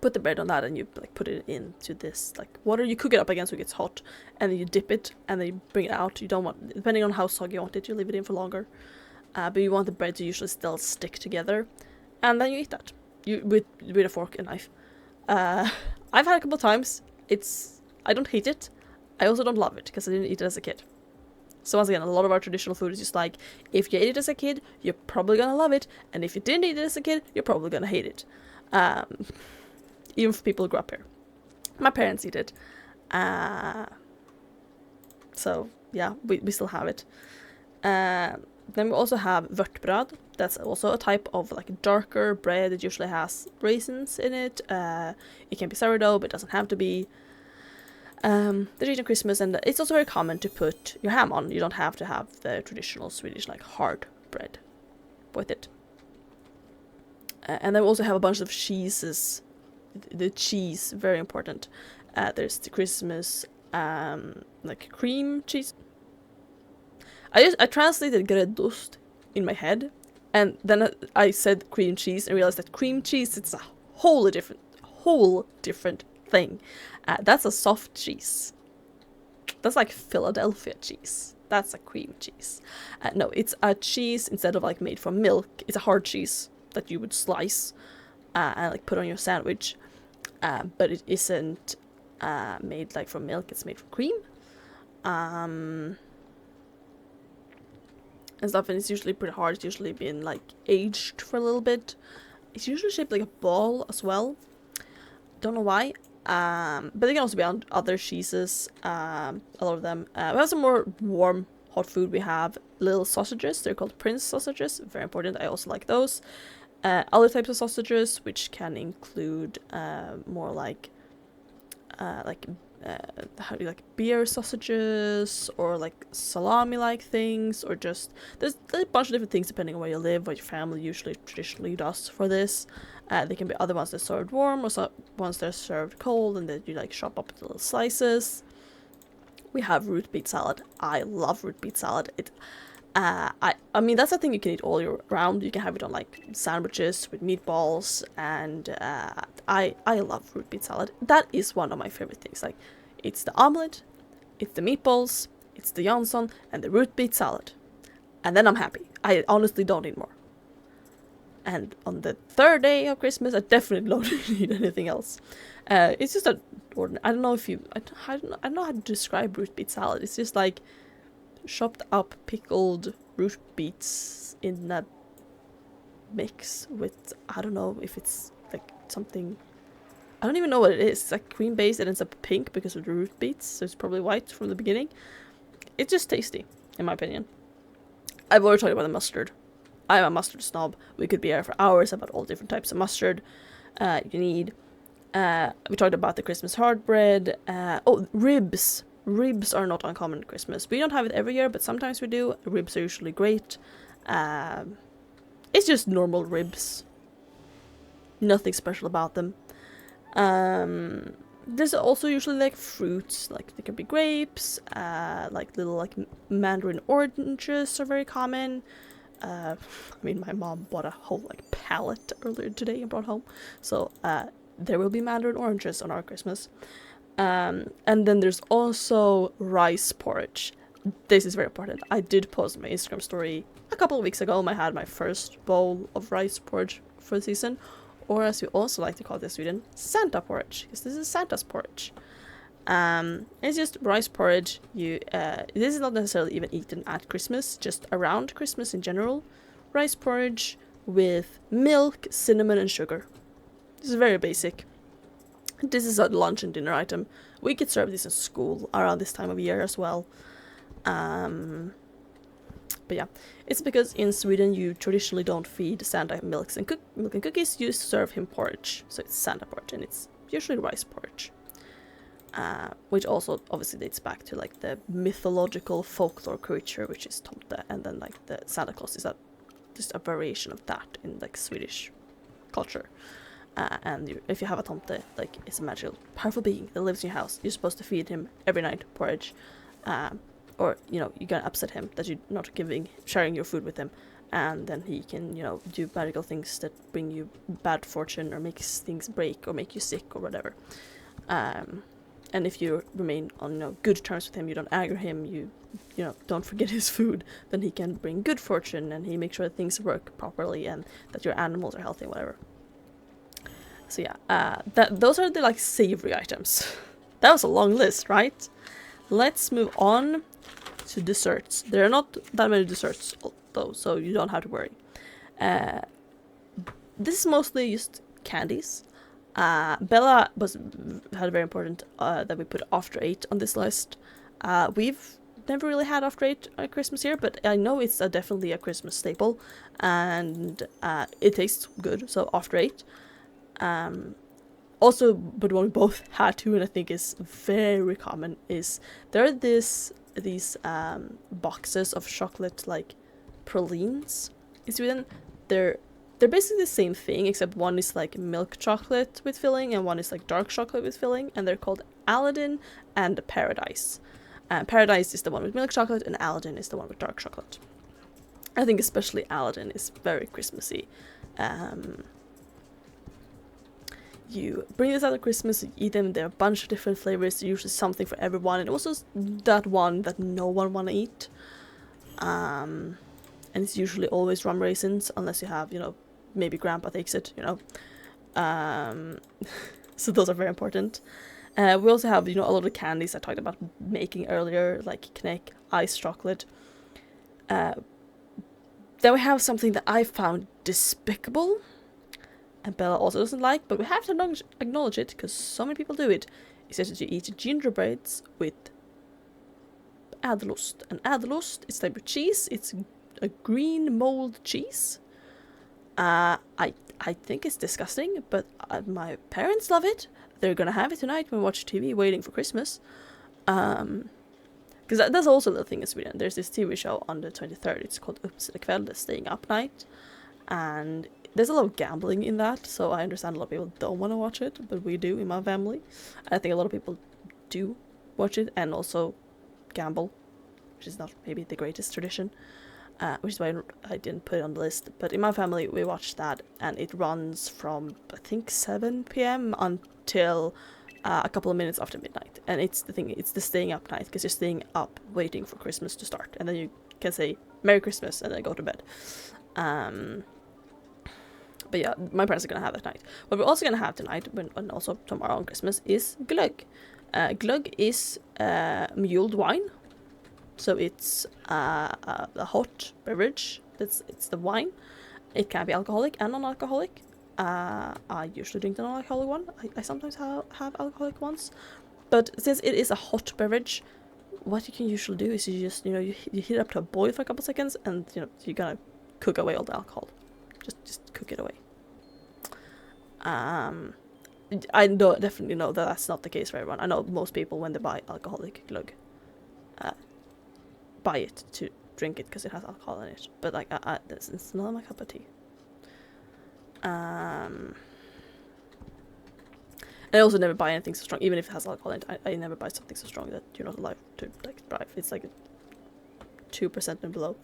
Speaker 1: put the bread on that, and you, like, put it into this, like, water. You cook it up again so it gets hot, and then you dip it, and then you bring it out. You don't want, depending on how soggy you want it, you leave it in for longer. But you want the bread to usually still stick together, and then you eat that. With a fork and knife. I've had it a couple of times. I don't hate it. I also don't love it, because I didn't eat it as a kid. So once again, a lot of our traditional food is just like, if you ate it as a kid, you're probably gonna love it, and if you didn't eat it as a kid, you're probably gonna hate it. Even for people who grew up here. My parents eat it. So yeah, we still have it. Then we also have vörtbröd. That's also a type of, like, darker bread. It usually has raisins in it. It can be sourdough, but it doesn't have to be. They eat on Christmas, and it's also very common to put your ham on. You don't have to have the traditional Swedish, like, hard bread with it. And then we also have a bunch of cheeses. The cheese, very important. There's the Christmas, like cream cheese. I translated gräddost in my head, and then I said cream cheese and realized that cream cheese, it's a whole different thing. That's a soft cheese. That's like Philadelphia cheese. That's a cream cheese. No, it's a cheese instead of like made from milk. It's a hard cheese that you would slice and like put on your sandwich. But it isn't made like from milk. It's made from cream. And stuff, and it's usually pretty hard. It's usually been like aged for a little bit. It's usually shaped like a ball as well. Don't know why. But they can also be on other cheeses. A lot of them. We have some more warm hot food. We have little sausages. They're called Prince sausages. Very important. I also like those. Other types of sausages, which can include more like how do you like beer sausages, or like salami like things, or just there's a bunch of different things depending on where you live, what your family usually traditionally does for this. They can be other ones that are served warm, or some ones that are served cold and that you like chop up into little slices. We have root beet salad. I love root beet salad. I mean, that's a thing you can eat all year round. You can have it on like sandwiches with meatballs, and I love root beet salad. That is one of my favorite things. Like, it's the omelet, it's the meatballs, it's the Jansson, and the root beet salad, and then I'm happy. I honestly don't need more. And on the third day of Christmas, I definitely don't need anything else. It's just a ordinary. I don't know if you. I don't know how to describe root beet salad. It's just like chopped up pickled root beets in a mix with, I don't know if it's like something, I don't even know what it is. It's like cream based and it's up pink because of the root beets, so it's probably white from the beginning. It's just tasty, in my opinion. I've already talked about the mustard. I'm a mustard snob. We could be here for hours about all different types of mustard you need. We talked about the Christmas hard bread. Ribs. Ribs are not uncommon at Christmas. We don't have it every year, but sometimes we do. Ribs are usually great. It's just normal ribs. Nothing special about them. There's also usually like fruits, like there can be grapes, like little like mandarin oranges are very common. I mean, my mom bought a whole like pallet earlier today and brought home. So there will be mandarin oranges on our Christmas. And then there's also rice porridge. This is very important. I did post my Instagram story a couple of weeks ago. I had my first bowl of rice porridge for the season, or as we also like to call it in Sweden, Santa porridge, because this is Santa's porridge. It's just rice porridge. This is not necessarily even eaten at Christmas, just around Christmas in general. Rice porridge with milk, cinnamon, and sugar. This is very basic. This is a lunch and dinner item. We could serve this in school around this time of year as well. But yeah, it's because in Sweden you traditionally don't feed Santa milk and cookies. You serve him porridge, so it's Santa porridge, and it's usually rice porridge. Which also obviously dates back to like the mythological folklore creature, which is tomte, and then like the Santa Claus is just a variation of that in like Swedish culture. And if you have a tomte, like, it's a magical, powerful being that lives in your house. You're supposed to feed him every night porridge, or you're gonna upset him that you're not sharing your food with him, and then he can do magical things that bring you bad fortune or makes things break or make you sick or whatever. And if you remain on good terms with him, you don't anger him, you don't forget his food, then he can bring good fortune, and he makes sure that things work properly and that your animals are healthy, whatever. So yeah, those are the like savory items. That was a long list, right? Let's move on to desserts. There are not that many desserts though, so you don't have to worry. This is mostly just candies. Bella had a very important that we put after 8 on this list. We've never really had after 8 at Christmas here, but I know it's definitely a Christmas staple, and it tastes good. So after 8. Also, but one we both had to, and I think is very common, is there are these boxes of chocolate like pralines in Sweden. They're they're basically the same thing, except one is like milk chocolate with filling and one is like dark chocolate with filling, and they're called Aladdin and Paradise. Paradise is the one with milk chocolate and Aladdin is the one with dark chocolate. I think especially Aladdin is very Christmassy. You bring this out at Christmas, you eat them, there are a bunch of different flavors, usually something for everyone, and also that one that no one want to eat. And it's usually always rum raisins, unless you have, maybe grandpa takes it, so those are very important. We also have, a lot of candies I talked about making earlier, like Kneck, ice chocolate. Then we have something that I found despicable, and Bella also doesn't like, but we have to acknowledge it, because so many people do it. It's that you eat gingerbreads with ädelost. And ädelost is type of cheese. It's a green mold cheese. I think it's disgusting, but my parents love it. They're gonna have it tonight when we watch TV waiting for Christmas. Because that's also the thing in Sweden. There's this TV show on the 23rd. It's called Uppesittarkväll, the staying up night. And there's a lot of gambling in that, so I understand a lot of people don't want to watch it, but we do in my family. I think a lot of people do watch it and also gamble, which is not maybe the greatest tradition, which is why I didn't put it on the list. But in my family, we watch that, and it runs from, I think, 7 p.m. until a couple of minutes after midnight. And it's the staying up night, because you're staying up waiting for Christmas to start, and then you can say Merry Christmas and then go to bed. But yeah, my parents are gonna have that night. What we're also gonna have tonight, and also tomorrow on Christmas, is glögg. Glögg is mulled wine, so it's a hot beverage. It's the wine. It can be alcoholic and non-alcoholic. I usually drink the non-alcoholic one. I sometimes have alcoholic ones, but since it is a hot beverage, what you can usually do is you just you heat it up to a boil for a couple seconds, and you're gonna cook away all the alcohol. Just cook it away. I definitely know that that's not the case for everyone. I know most people, when they buy alcoholic glögg, buy it to drink it because it has alcohol in it. But like, it's not my cup of tea. And I also never buy anything so strong, even if it has alcohol in it. I never buy something so strong that you're not allowed to like drive. It's like 2% and below.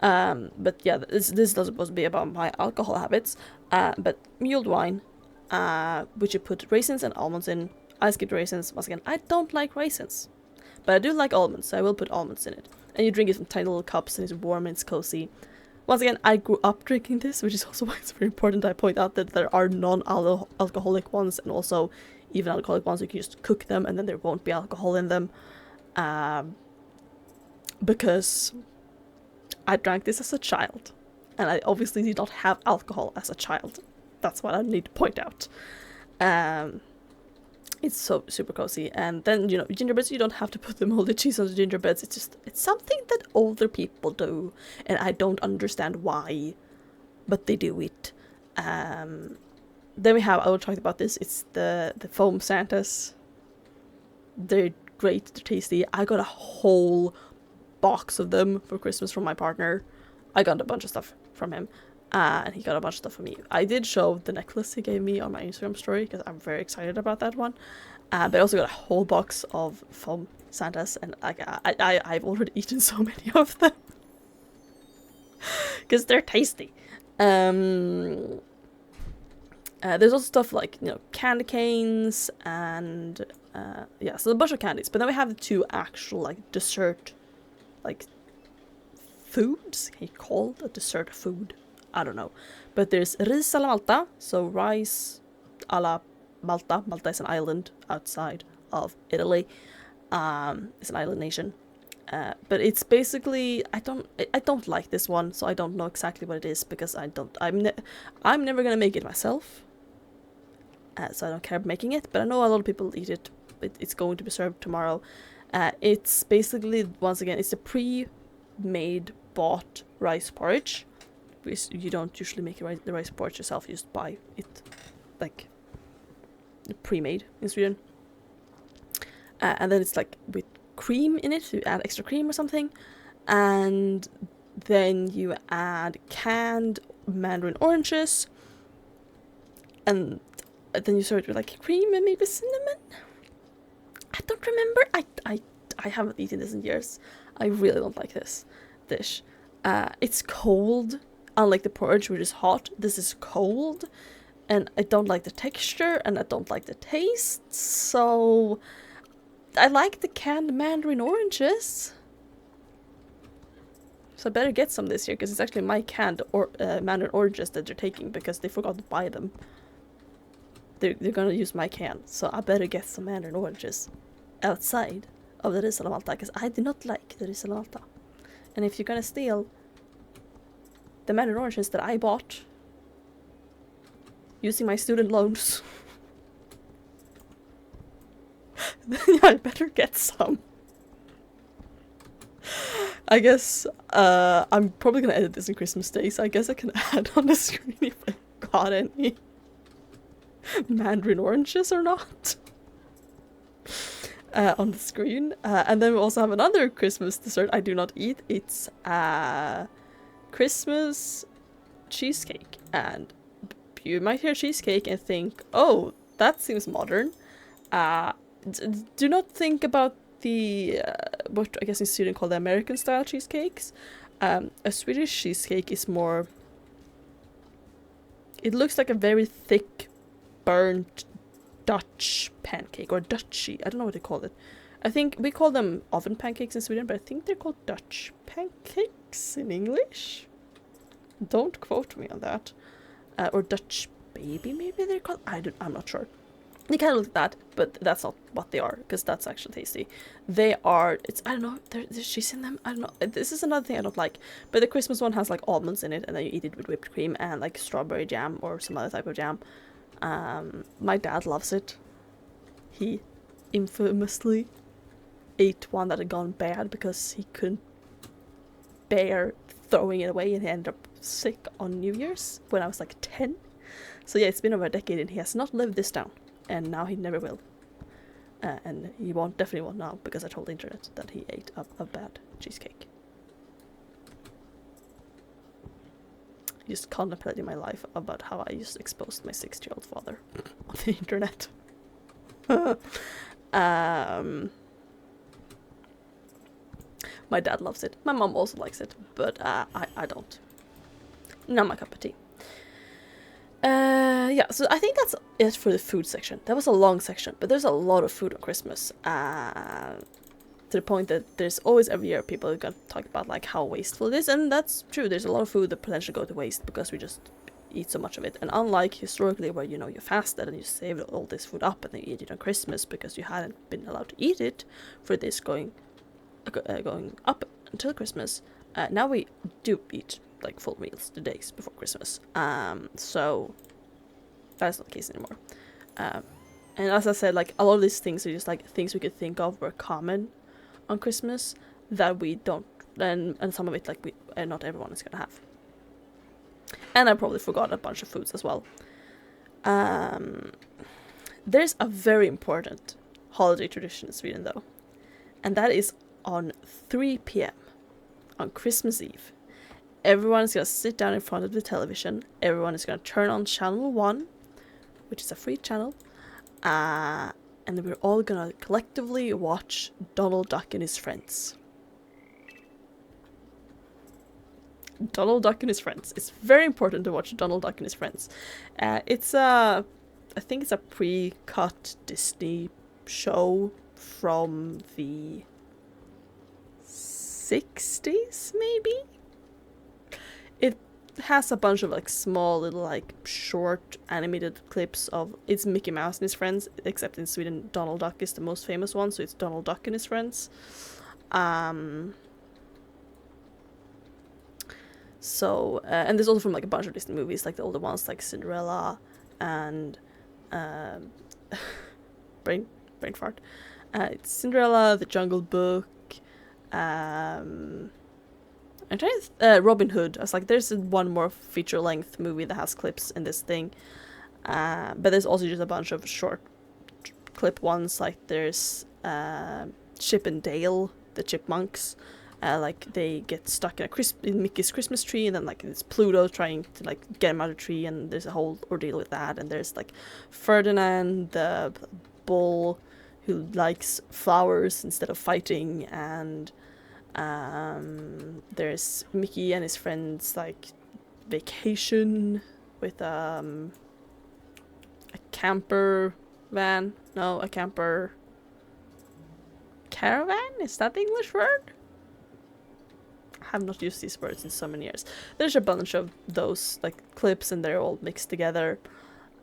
Speaker 1: But yeah, this is not supposed to be about my alcohol habits. But mulled wine, which you put raisins and almonds in. I skipped raisins. Once again, I don't like raisins, but I do like almonds, so I will put almonds in it. And you drink it from tiny little cups, and it's warm and it's cozy. Once again, I grew up drinking this, which is also why it's very important I point out that there are non-alcoholic ones, and also even alcoholic ones. You can just cook them, and then there won't be alcohol in them. Because I drank this as a child, and I obviously did not have alcohol as a child. That's what I need to point out. It's so super cozy. And then, gingerbreads, you don't have to put the molded cheese on the gingerbreads. It's something that older people do, and I don't understand why, but they do it. Then we have, I will talk about this, it's the foam Santas. They're great, they're tasty. I got a whole box of them for Christmas from my partner. I got a bunch of stuff from him, and he got a bunch of stuff from me. I did show the necklace he gave me on my Instagram story because I'm very excited about that one. But I also got a whole box of foam Santas, and I've already eaten so many of them because they're tasty. There's also stuff like candy canes and so a bunch of candies. But then we have the two actual like dessert foods. Can you call a dessert food? I don't know. But there's ris alla Malta, so rice alla Malta. Malta is an island outside of Italy. It's an island nation. But it's basically, I don't like this one, so I don't know exactly what it is because I'm never gonna make it myself. So I don't care about making it, but I know a lot of people eat it. It's going to be served tomorrow. It's basically, once again, it's a pre-made, bought rice porridge. You don't usually make the rice porridge yourself, you just buy it, like, pre-made in Sweden. And then it's like with cream in it, you add extra cream or something. And then you add canned mandarin oranges, and then you serve it with like cream and maybe cinnamon. I don't remember. I haven't eaten this in years. I really don't like this dish. It's cold, unlike the porridge, which is hot. This is cold, and I don't like the texture, and I don't like the taste. So I like the canned mandarin oranges. So I better get some this year, because it's actually my canned mandarin oranges that they're taking, because they forgot to buy them. They're gonna use my can, so I better get some mandarin oranges outside of the risotto Malta, because I do not like the risotto Malta. And if you're gonna steal the mandarin oranges that I bought using my student loans, then I better get some. I guess I'm probably gonna edit this in Christmas Day, so I guess I can add on the screen if I got any mandarin oranges or not on the screen. And then we also have another Christmas dessert I do not eat. It's Christmas cheesecake, and you might hear cheesecake and think, oh, that seems modern. Do not think about the what I guess in Sweden called the American style cheesecakes. A Swedish cheesecake is more, it looks like a very thick burnt Dutch pancake, or Dutchy. I don't know what they call it. I think we call them oven pancakes in Sweden, but I think they're called Dutch pancakes in English. Don't quote me on that. Or Dutch baby, maybe they're called. I'm not sure. They kind of look like that, but that's not what they are, because that's actually tasty. They are, I don't know, there's cheese in them. I don't know. This is another thing I don't like. But the Christmas one has like almonds in it, and then you eat it with whipped cream and like strawberry jam or some other type of jam. My dad loves it. He infamously ate one that had gone bad because he couldn't bear throwing it away, and he ended up sick on New Year's when I was like 10. So yeah, it's been over a decade and he has not lived this down, and now he never will. And he definitely won't now, because I told the internet that he ate a bad cheesecake. Just contemplating my life about how I just exposed my 6-year-old father on the internet. My dad loves it. My mom also likes it, but I don't. Not my cup of tea. Yeah, so I think that's it for the food section. That was a long section, but there's a lot of food on Christmas. To the point that there's always every year people are gonna talk about like how wasteful it is, and that's true. There's a lot of food that potentially go to waste because we just eat so much of it. And unlike historically where you fasted and you saved all this food up and then you eat it on Christmas because you hadn't been allowed to eat it for this going up until Christmas, now we do eat like full meals the days before Christmas. So that's not the case anymore. And as I said, like a lot of these things are just like things we could think of were common on Christmas that we don't, and some of it like not everyone is gonna have. And I probably forgot a bunch of foods as well. There's a very important holiday tradition in Sweden though, and that is on 3 p.m. on Christmas Eve. Everyone is gonna sit down in front of the television. Everyone is gonna turn on channel 1, which is a free channel, and then we're all gonna collectively watch Donald Duck and his friends. Donald Duck and his friends. It's very important to watch Donald Duck and his friends. I think it's a pre-cut Disney show from the 60s, maybe? It has a bunch of like small little like short animated clips of, it's Mickey Mouse and his friends, except in Sweden Donald Duck is the most famous one, so it's Donald Duck and his friends. So and there's also from like a bunch of Disney movies, like the older ones like Cinderella and brain fart. It's Cinderella, The Jungle Book, I'm trying to Robin Hood. I was like, there's one more feature-length movie that has clips in this thing, but there's also just a bunch of short clip ones. Like there's Chip and Dale, the Chipmunks, like they get stuck in Mickey's Christmas tree, and then like it's Pluto trying to like get him out of the tree, and there's a whole ordeal with that. And there's like Ferdinand the bull who likes flowers instead of fighting, and there's Mickey and his friends like vacation with a camper van. No, a camper caravan? Is that the English word? I have not used these words in so many years. There's a bunch of those like clips, and they're all mixed together.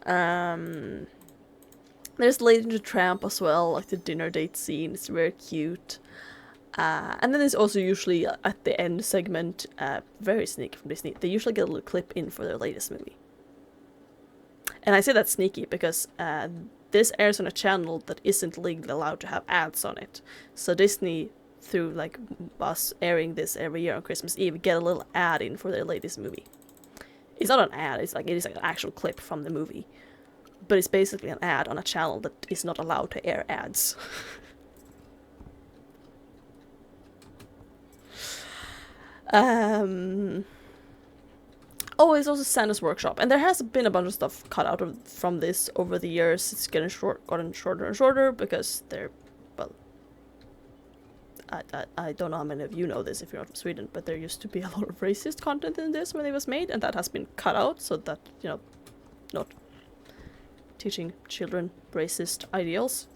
Speaker 1: There's Lady and the Tramp as well, like the dinner date scene. It's very cute. And then there's also usually at the end segment, very sneaky from Disney, they usually get a little clip in for their latest movie. And I say that's sneaky because this airs on a channel that isn't legally allowed to have ads on it. So Disney, through like us airing this every year on Christmas Eve, get a little ad in for their latest movie. It's not an ad, it is like an actual clip from the movie. But it's basically an ad on a channel that is not allowed to air ads. Oh, it's also Santa's Workshop, and there has been a bunch of stuff cut out from this over the years. It's gotten shorter and shorter because they're, well, I don't know how many of you know this if you're not from Sweden, but there used to be a lot of racist content in this when it was made, and that has been cut out so that, you know, not teaching children racist ideals.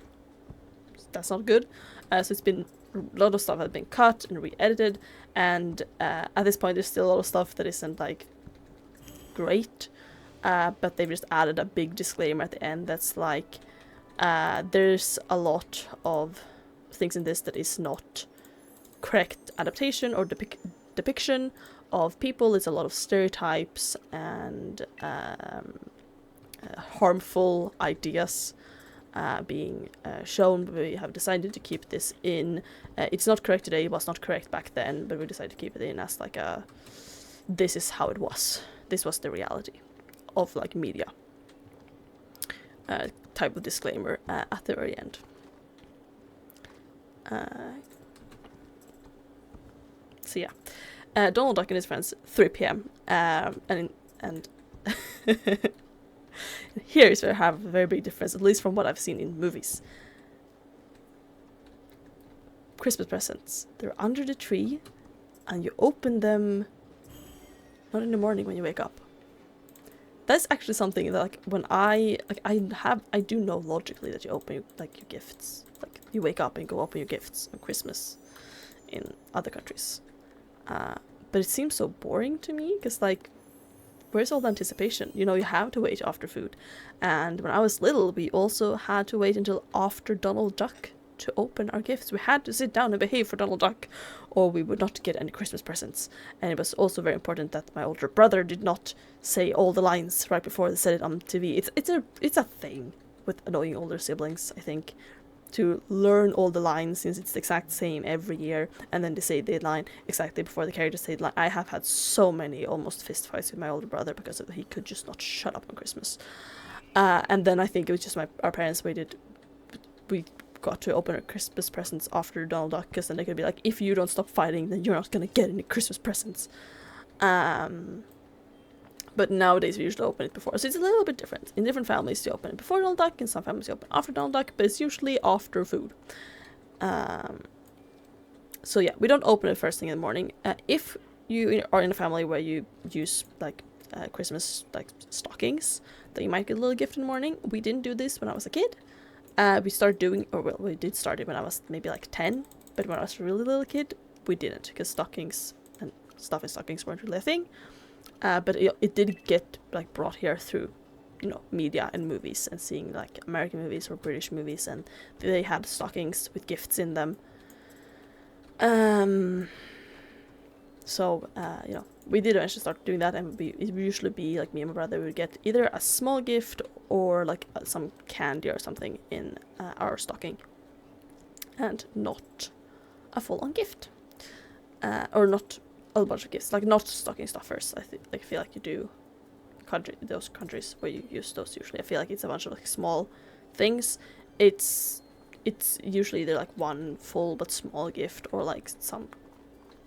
Speaker 1: That's not good. So it's been, a lot of stuff has been cut and re-edited, and at this point there's still a lot of stuff that isn't like great, but they've just added a big disclaimer at the end that's like, there's a lot of things in this that is not correct adaptation or depiction of people. It's a lot of stereotypes and harmful ideas being shown. We have decided to keep this in. It's not correct today, it was not correct back then, but we decided to keep it in as like a, this is how it was. This was the reality of like media type of disclaimer at the very end. So yeah, Donald Duck and his friends, 3 p.m. And here's where I have a very big difference, at least from what I've seen in movies. Christmas presents, they're under the tree, and you open them not in the morning when you wake up. That's actually something that, like, when I do know logically that you open like your gifts, like you wake up and go open your gifts on Christmas in other countries. But it seems so boring to me because, like, where's all the anticipation? You know, you have to wait after food. And when I was little, we also had to wait until after Donald Duck to open our gifts. We had to sit down and behave for Donald Duck, or we would not get any Christmas presents. And it was also very important that my older brother did not say all the lines right before they said it on TV. It's a thing with annoying older siblings, I think, to learn all the lines since it's the exact same every year, and then they say the line exactly before the characters say the line. I have had so many almost fist fights with my older brother because of he could just not shut up on Christmas. And then I think it was just our parents waited. We got to open our Christmas presents after Donald Duck, because then they could be like, if you don't stop fighting, then you're not gonna get any Christmas presents. But nowadays we usually open it before, so it's a little bit different. In different families you open it before Donald Duck, in some families you open after Donald Duck, but it's usually after food. So yeah, we don't open it first thing in the morning. If you are in a family where you use like Christmas like stockings, then you might get a little gift in the morning. We didn't do this when I was a kid. We started doing, or well, we did start it when I was maybe like 10, but when I was a really little kid, we didn't, because stockings and stuff in stockings weren't really a thing. But it did get like brought here through, you know, media and movies, and seeing like American movies or British movies, and they had stockings with gifts in them. So you know, we did eventually start doing that, and it would usually be like me and my brother would get either a small gift or like some candy or something in our stocking, and not a full-on gift, or not a bunch of gifts, like not stocking stuffers. I feel like you do those countries where you use those usually. I feel like it's a bunch of like small things. It's usually either like one full but small gift, or like some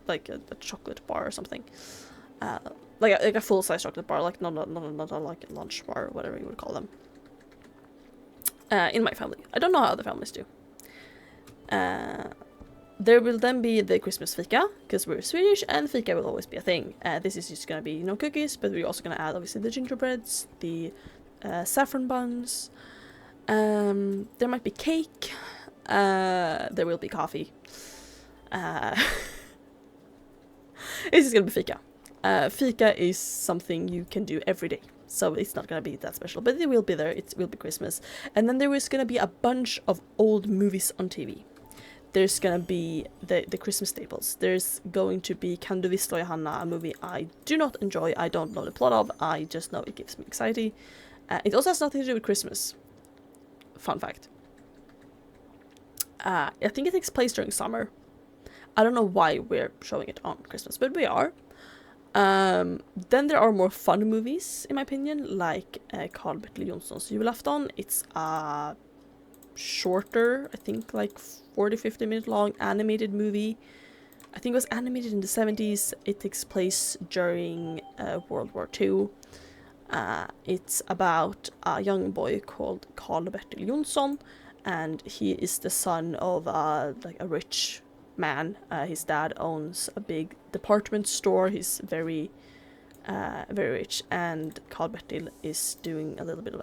Speaker 1: like a chocolate bar or something. Like a full-size chocolate bar, like not like a lunch bar or whatever you would call them. In my family. I don't know how other families do. There will then be the Christmas fika, because we're Swedish, and fika will always be a thing. This is just gonna be, cookies, but we're also gonna add, obviously, the gingerbreads, the saffron buns. There might be cake. There will be coffee. It's just gonna be fika. Fika is something you can do every day, so it's not gonna be that special, but it will be there. It will be Christmas. And then there is gonna be a bunch of old movies on TV. There's gonna be the Christmas staples. There's going to be Kan du visst, Johanna, a movie I do not enjoy. I don't know the plot of. I just know it gives me anxiety. It also has nothing to do with Christmas. Fun fact. I think it takes place during summer. I don't know why we're showing it on Christmas, but we are. Then there are more fun movies, in my opinion, like Karl-Bertil Jonsson's Julafton. It's a shorter, I think like 40-50 minute long animated movie. I think it was animated in the 70s. It takes place during World War II. It's about a young boy called Karl-Bertil Jonsson, and he is the son of a rich man. His dad owns a big department store. He's very rich, and Karl-Bertil is doing a little bit of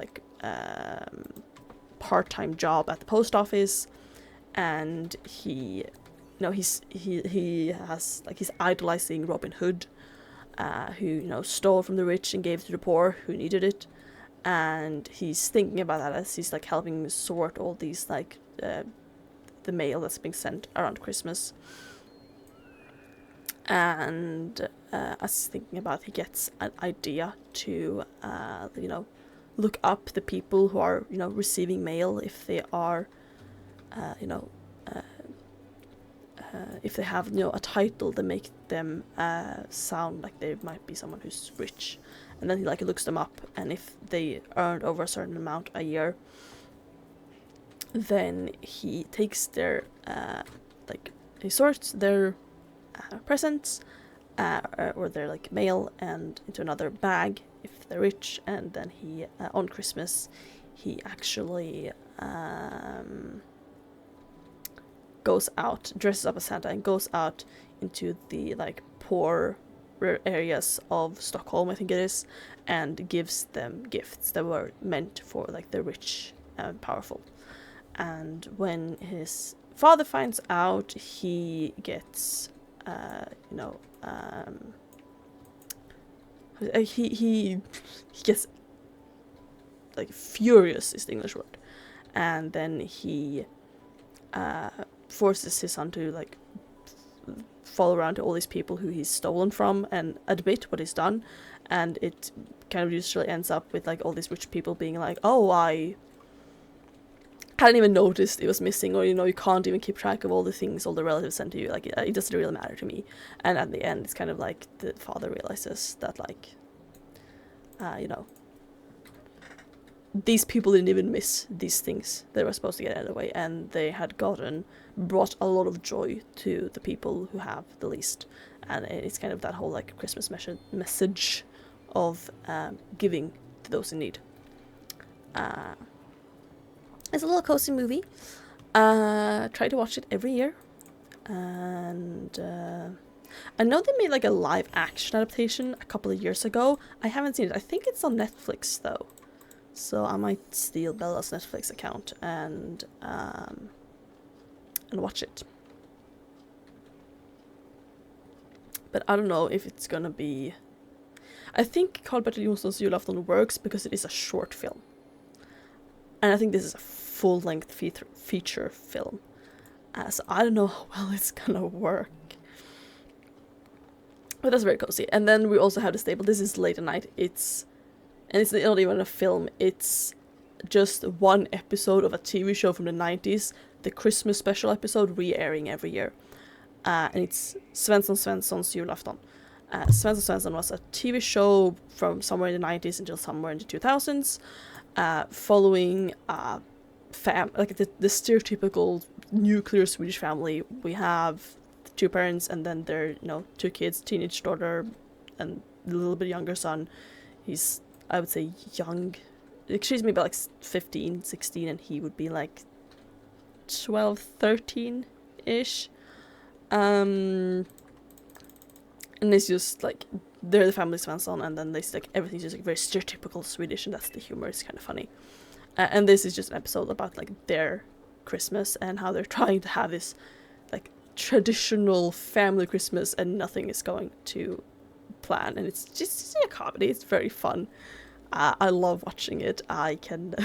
Speaker 1: part-time job at the post office, and he has he's idolizing Robin Hood, who stole from the rich and gave to the poor who needed it, and he's thinking about that as he's helping sort all these the mail that's being sent around Christmas. And as he's thinking about it, he gets an idea to look up the people who are receiving mail, if they are if they have a title that make them sound like they might be someone who's rich. And then he looks them up, and if they earned over a certain amount a year, then he takes their he sorts their presents or their mail and into another bag if they're rich, and then he on Christmas he actually goes out, dresses up as Santa, and goes out into the poor areas of Stockholm, I think it is, and gives them gifts that were meant for the rich and powerful. And when his father finds out, he gets he gets furious is the English word, and then he forces his son to follow around to all these people who he's stolen from and admit what he's done. And it kind of usually ends up with all these rich people being oh, I hadn't even noticed it was missing, or you can't even keep track of all the things all the relatives sent to you, it doesn't really matter to me. And at the end it's kind of the father realizes that these people didn't even miss these things they were supposed to get anyway, and they had brought a lot of joy to the people who have the least. And it's kind of that whole Christmas message of giving to those in need. It's a little cozy movie. Try to watch it every year. And I know they made a live action adaptation a couple of years ago. I haven't seen it. I think it's on Netflix though. So I might steal Bella's Netflix account and watch it. But I don't know if it's gonna be... I think Karl-Bertil Jonsson's Julafton works because it is a short film. And I think this is a full-length feature film. So I don't know how well it's gonna work. But that's very cozy. And then we also have the staple. This is Late at Night. It's not even a film. It's just one episode of a TV show from the 90s. The Christmas special episode re-airing every year. And it's Svenssons Julafton. Svensson was a TV show from somewhere in the 90s until somewhere in the 2000s. Following the stereotypical nuclear Swedish family. We have two parents and then their, you know, two kids, teenage daughter and a little bit younger son. He's, I would say, young. She's maybe like 15, 16, and he would be like 12, 13-ish. And it's just like, they're the family Svensson, and then they like everything's just like very stereotypical Swedish, and that's the humor. It's kind of funny. And this is just an episode about like their Christmas and how they're trying to have this like traditional family Christmas, and nothing is going to plan, and it's just a comedy. It's very fun. I love watching it. I can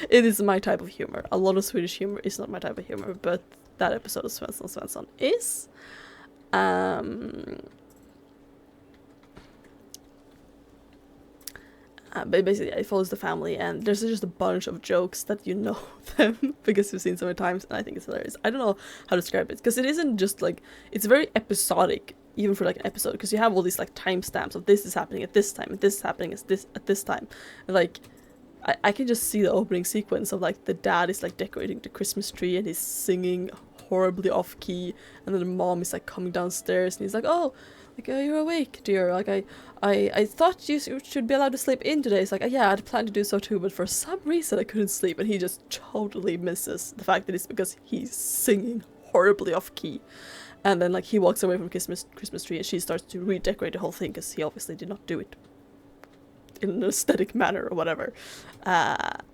Speaker 1: it is my type of humor. A lot of Swedish humor is not my type of humor, but that episode of Svensson is. But basically, it follows the family, and there's just a bunch of jokes that you know them because you've seen so many times, and I think it's hilarious. I don't know how to describe it, because it isn't just like, it's very episodic, even for like an episode, because you have all these like timestamps of this is happening at this time, and this is happening at this time, and like I can just see the opening sequence of like the dad is like decorating the Christmas tree and he's singing horribly off key, and then the mom is like coming downstairs and he's like, oh, like, you're awake, dear. Like, I thought you should be allowed to sleep in today. It's like, yeah, I'd planned to do so too, but for some reason I couldn't sleep. And he just totally misses the fact that it's because he's singing horribly off key. And then, like, he walks away from Christmas tree and she starts to redecorate the whole thing because he obviously did not do it in an aesthetic manner or whatever. Like,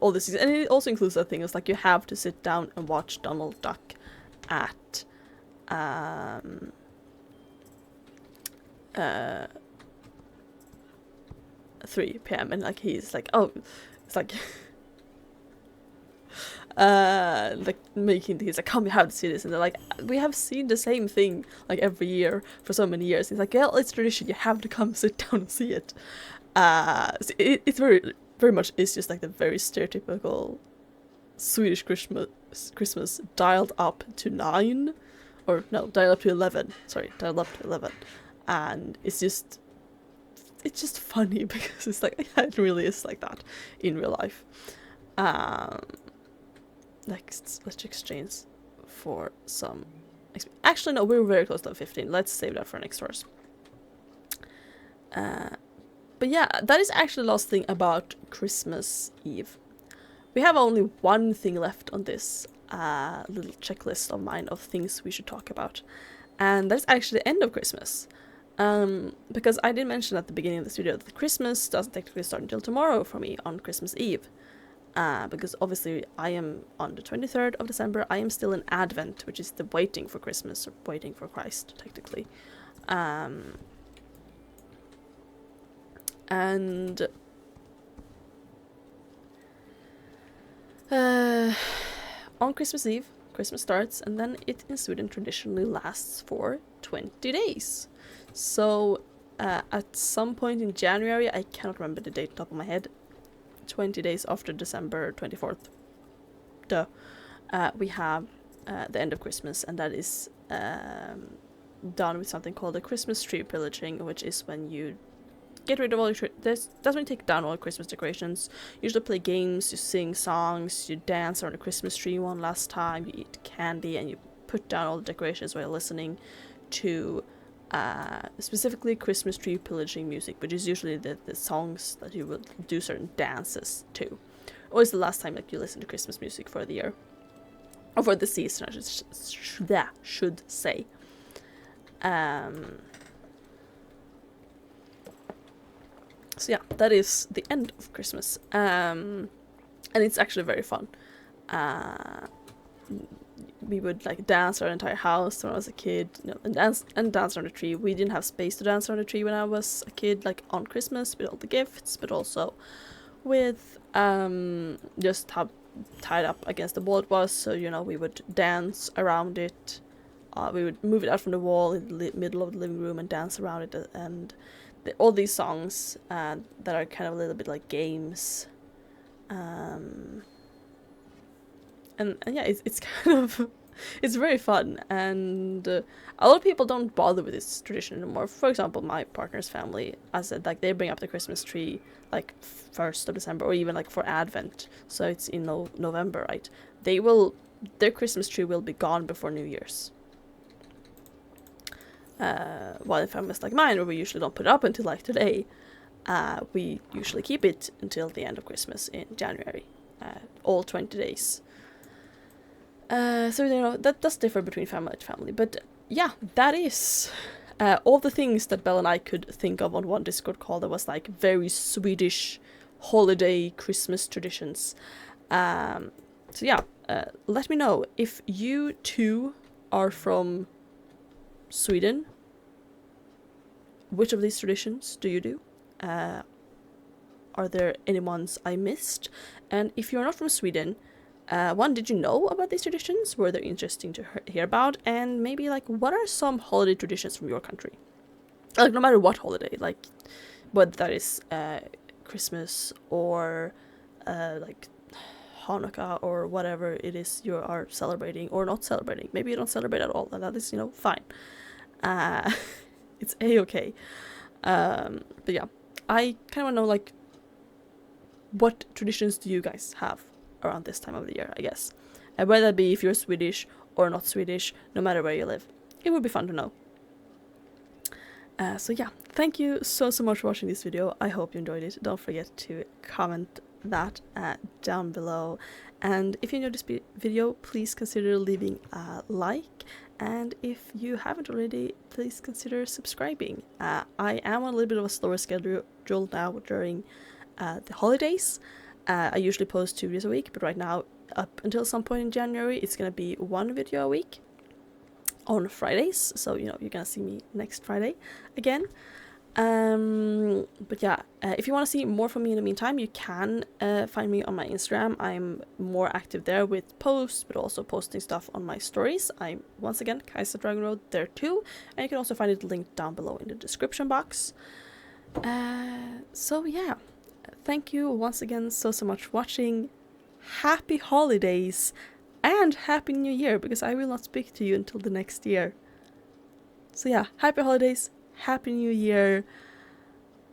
Speaker 1: all this. And it also includes that thing. It's like, you have to sit down and watch Donald Duck at 3 p.m. and like he's like, oh, it's like like making, he's like, come, you have to see this, and they're like, we have seen the same thing like every year for so many years. And he's like, yeah, it's tradition, you have to come sit down and see it. So it's very, very much, it's just like the very stereotypical Swedish Christmas dialed up to 9. Or no, dial up to 11. Sorry, dial up to 11. And it's just funny because it's like, yeah, it really is like that in real life. Next, let's exchange for some. Actually, no, we're very close to 15. Let's save that for next verse. But yeah, that is actually the last thing about Christmas Eve. We have only one thing left on this little checklist of mine of things we should talk about, and that's actually the end of Christmas, because I did mention at the beginning of the video that Christmas doesn't technically start until tomorrow for me on Christmas Eve, because obviously I am on the 23rd of December. I am still in Advent, which is the waiting for Christmas or waiting for Christ technically, and on Christmas Eve, Christmas starts, and then it in Sweden traditionally lasts for 20 days. So at some point in January, I cannot remember the date top of my head, 20 days after December 24th, we have the end of Christmas, and that is done with something called a Christmas tree pillaging, which is when you get rid of all your that's when you take down all Christmas decorations. You usually play games, you sing songs, you dance around the Christmas tree one last time, you eat candy, and you put down all the decorations while listening to specifically Christmas tree pillaging music, which is usually the songs that you would do certain dances to. Or is the last time like you listen to Christmas music for the year. Or for the season, I should say. So yeah, that is the end of Christmas, and it's actually very fun. We would like dance our entire house when I was a kid, you know, and dance around the tree. We didn't have space to dance around the tree when I was a kid, like on Christmas with all the gifts, but also with just how tied up against the wall it was. So, you know, we would dance around it. We would move it out from the wall in the middle of the living room and dance around it, and all these songs that are kind of a little bit like games, and yeah, it's kind of it's very fun, and a lot of people don't bother with this tradition anymore. For example, my partner's family, I said, like, they bring up the Christmas tree like 1st of December, or even like for Advent, so it's in November, right? They will their Christmas tree will be gone before New Year's. While in families like mine, where we usually don't put it up until like today, we usually keep it until the end of Christmas in January, all 20 days. So, you know, that does differ between family to family. But yeah, that is all the things that Belle and I could think of on one Discord call that was like very Swedish holiday Christmas traditions. So yeah, let me know if you too are from Sweden. Which of these traditions do you do? Are there any ones I missed? And if you're not from Sweden, one, did you know about these traditions? Were they interesting to hear about? And maybe like, what are some holiday traditions from your country? Like, no matter what holiday, like whether that is Christmas or like Hanukkah or whatever it is you are celebrating or not celebrating. Maybe you don't celebrate at all, and that is, you know, fine. It's a-okay. But yeah, I kind of want to know, like, what traditions do you guys have around this time of the year, I guess. And whether that be if you're Swedish or not Swedish, no matter where you live. It would be fun to know. So yeah, thank you so much for watching this video. I hope you enjoyed it. Don't forget to comment that down below. And if you enjoyed this video, please consider leaving a like. And if you haven't already, please consider subscribing. I am on a little bit of a slower schedule now during the holidays. I usually post 2 videos a week, but right now, up until some point in January, it's gonna be 1 video a week on Fridays. So, you know, you're gonna see me next Friday again. But yeah, if you want to see more from me in the meantime, you can find me on my Instagram. I'm more active there with posts, but also posting stuff on my stories. I'm, once again, Kajsa Dragon Road there too. And you can also find it linked down below in the description box. So yeah, thank you once again so much for watching. Happy holidays and Happy New Year, because I will not speak to you until the next year. So yeah, happy holidays, Happy New Year.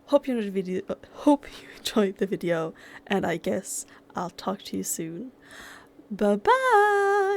Speaker 1: Hope you enjoyed the video, and I guess I'll talk to you soon. Bye bye.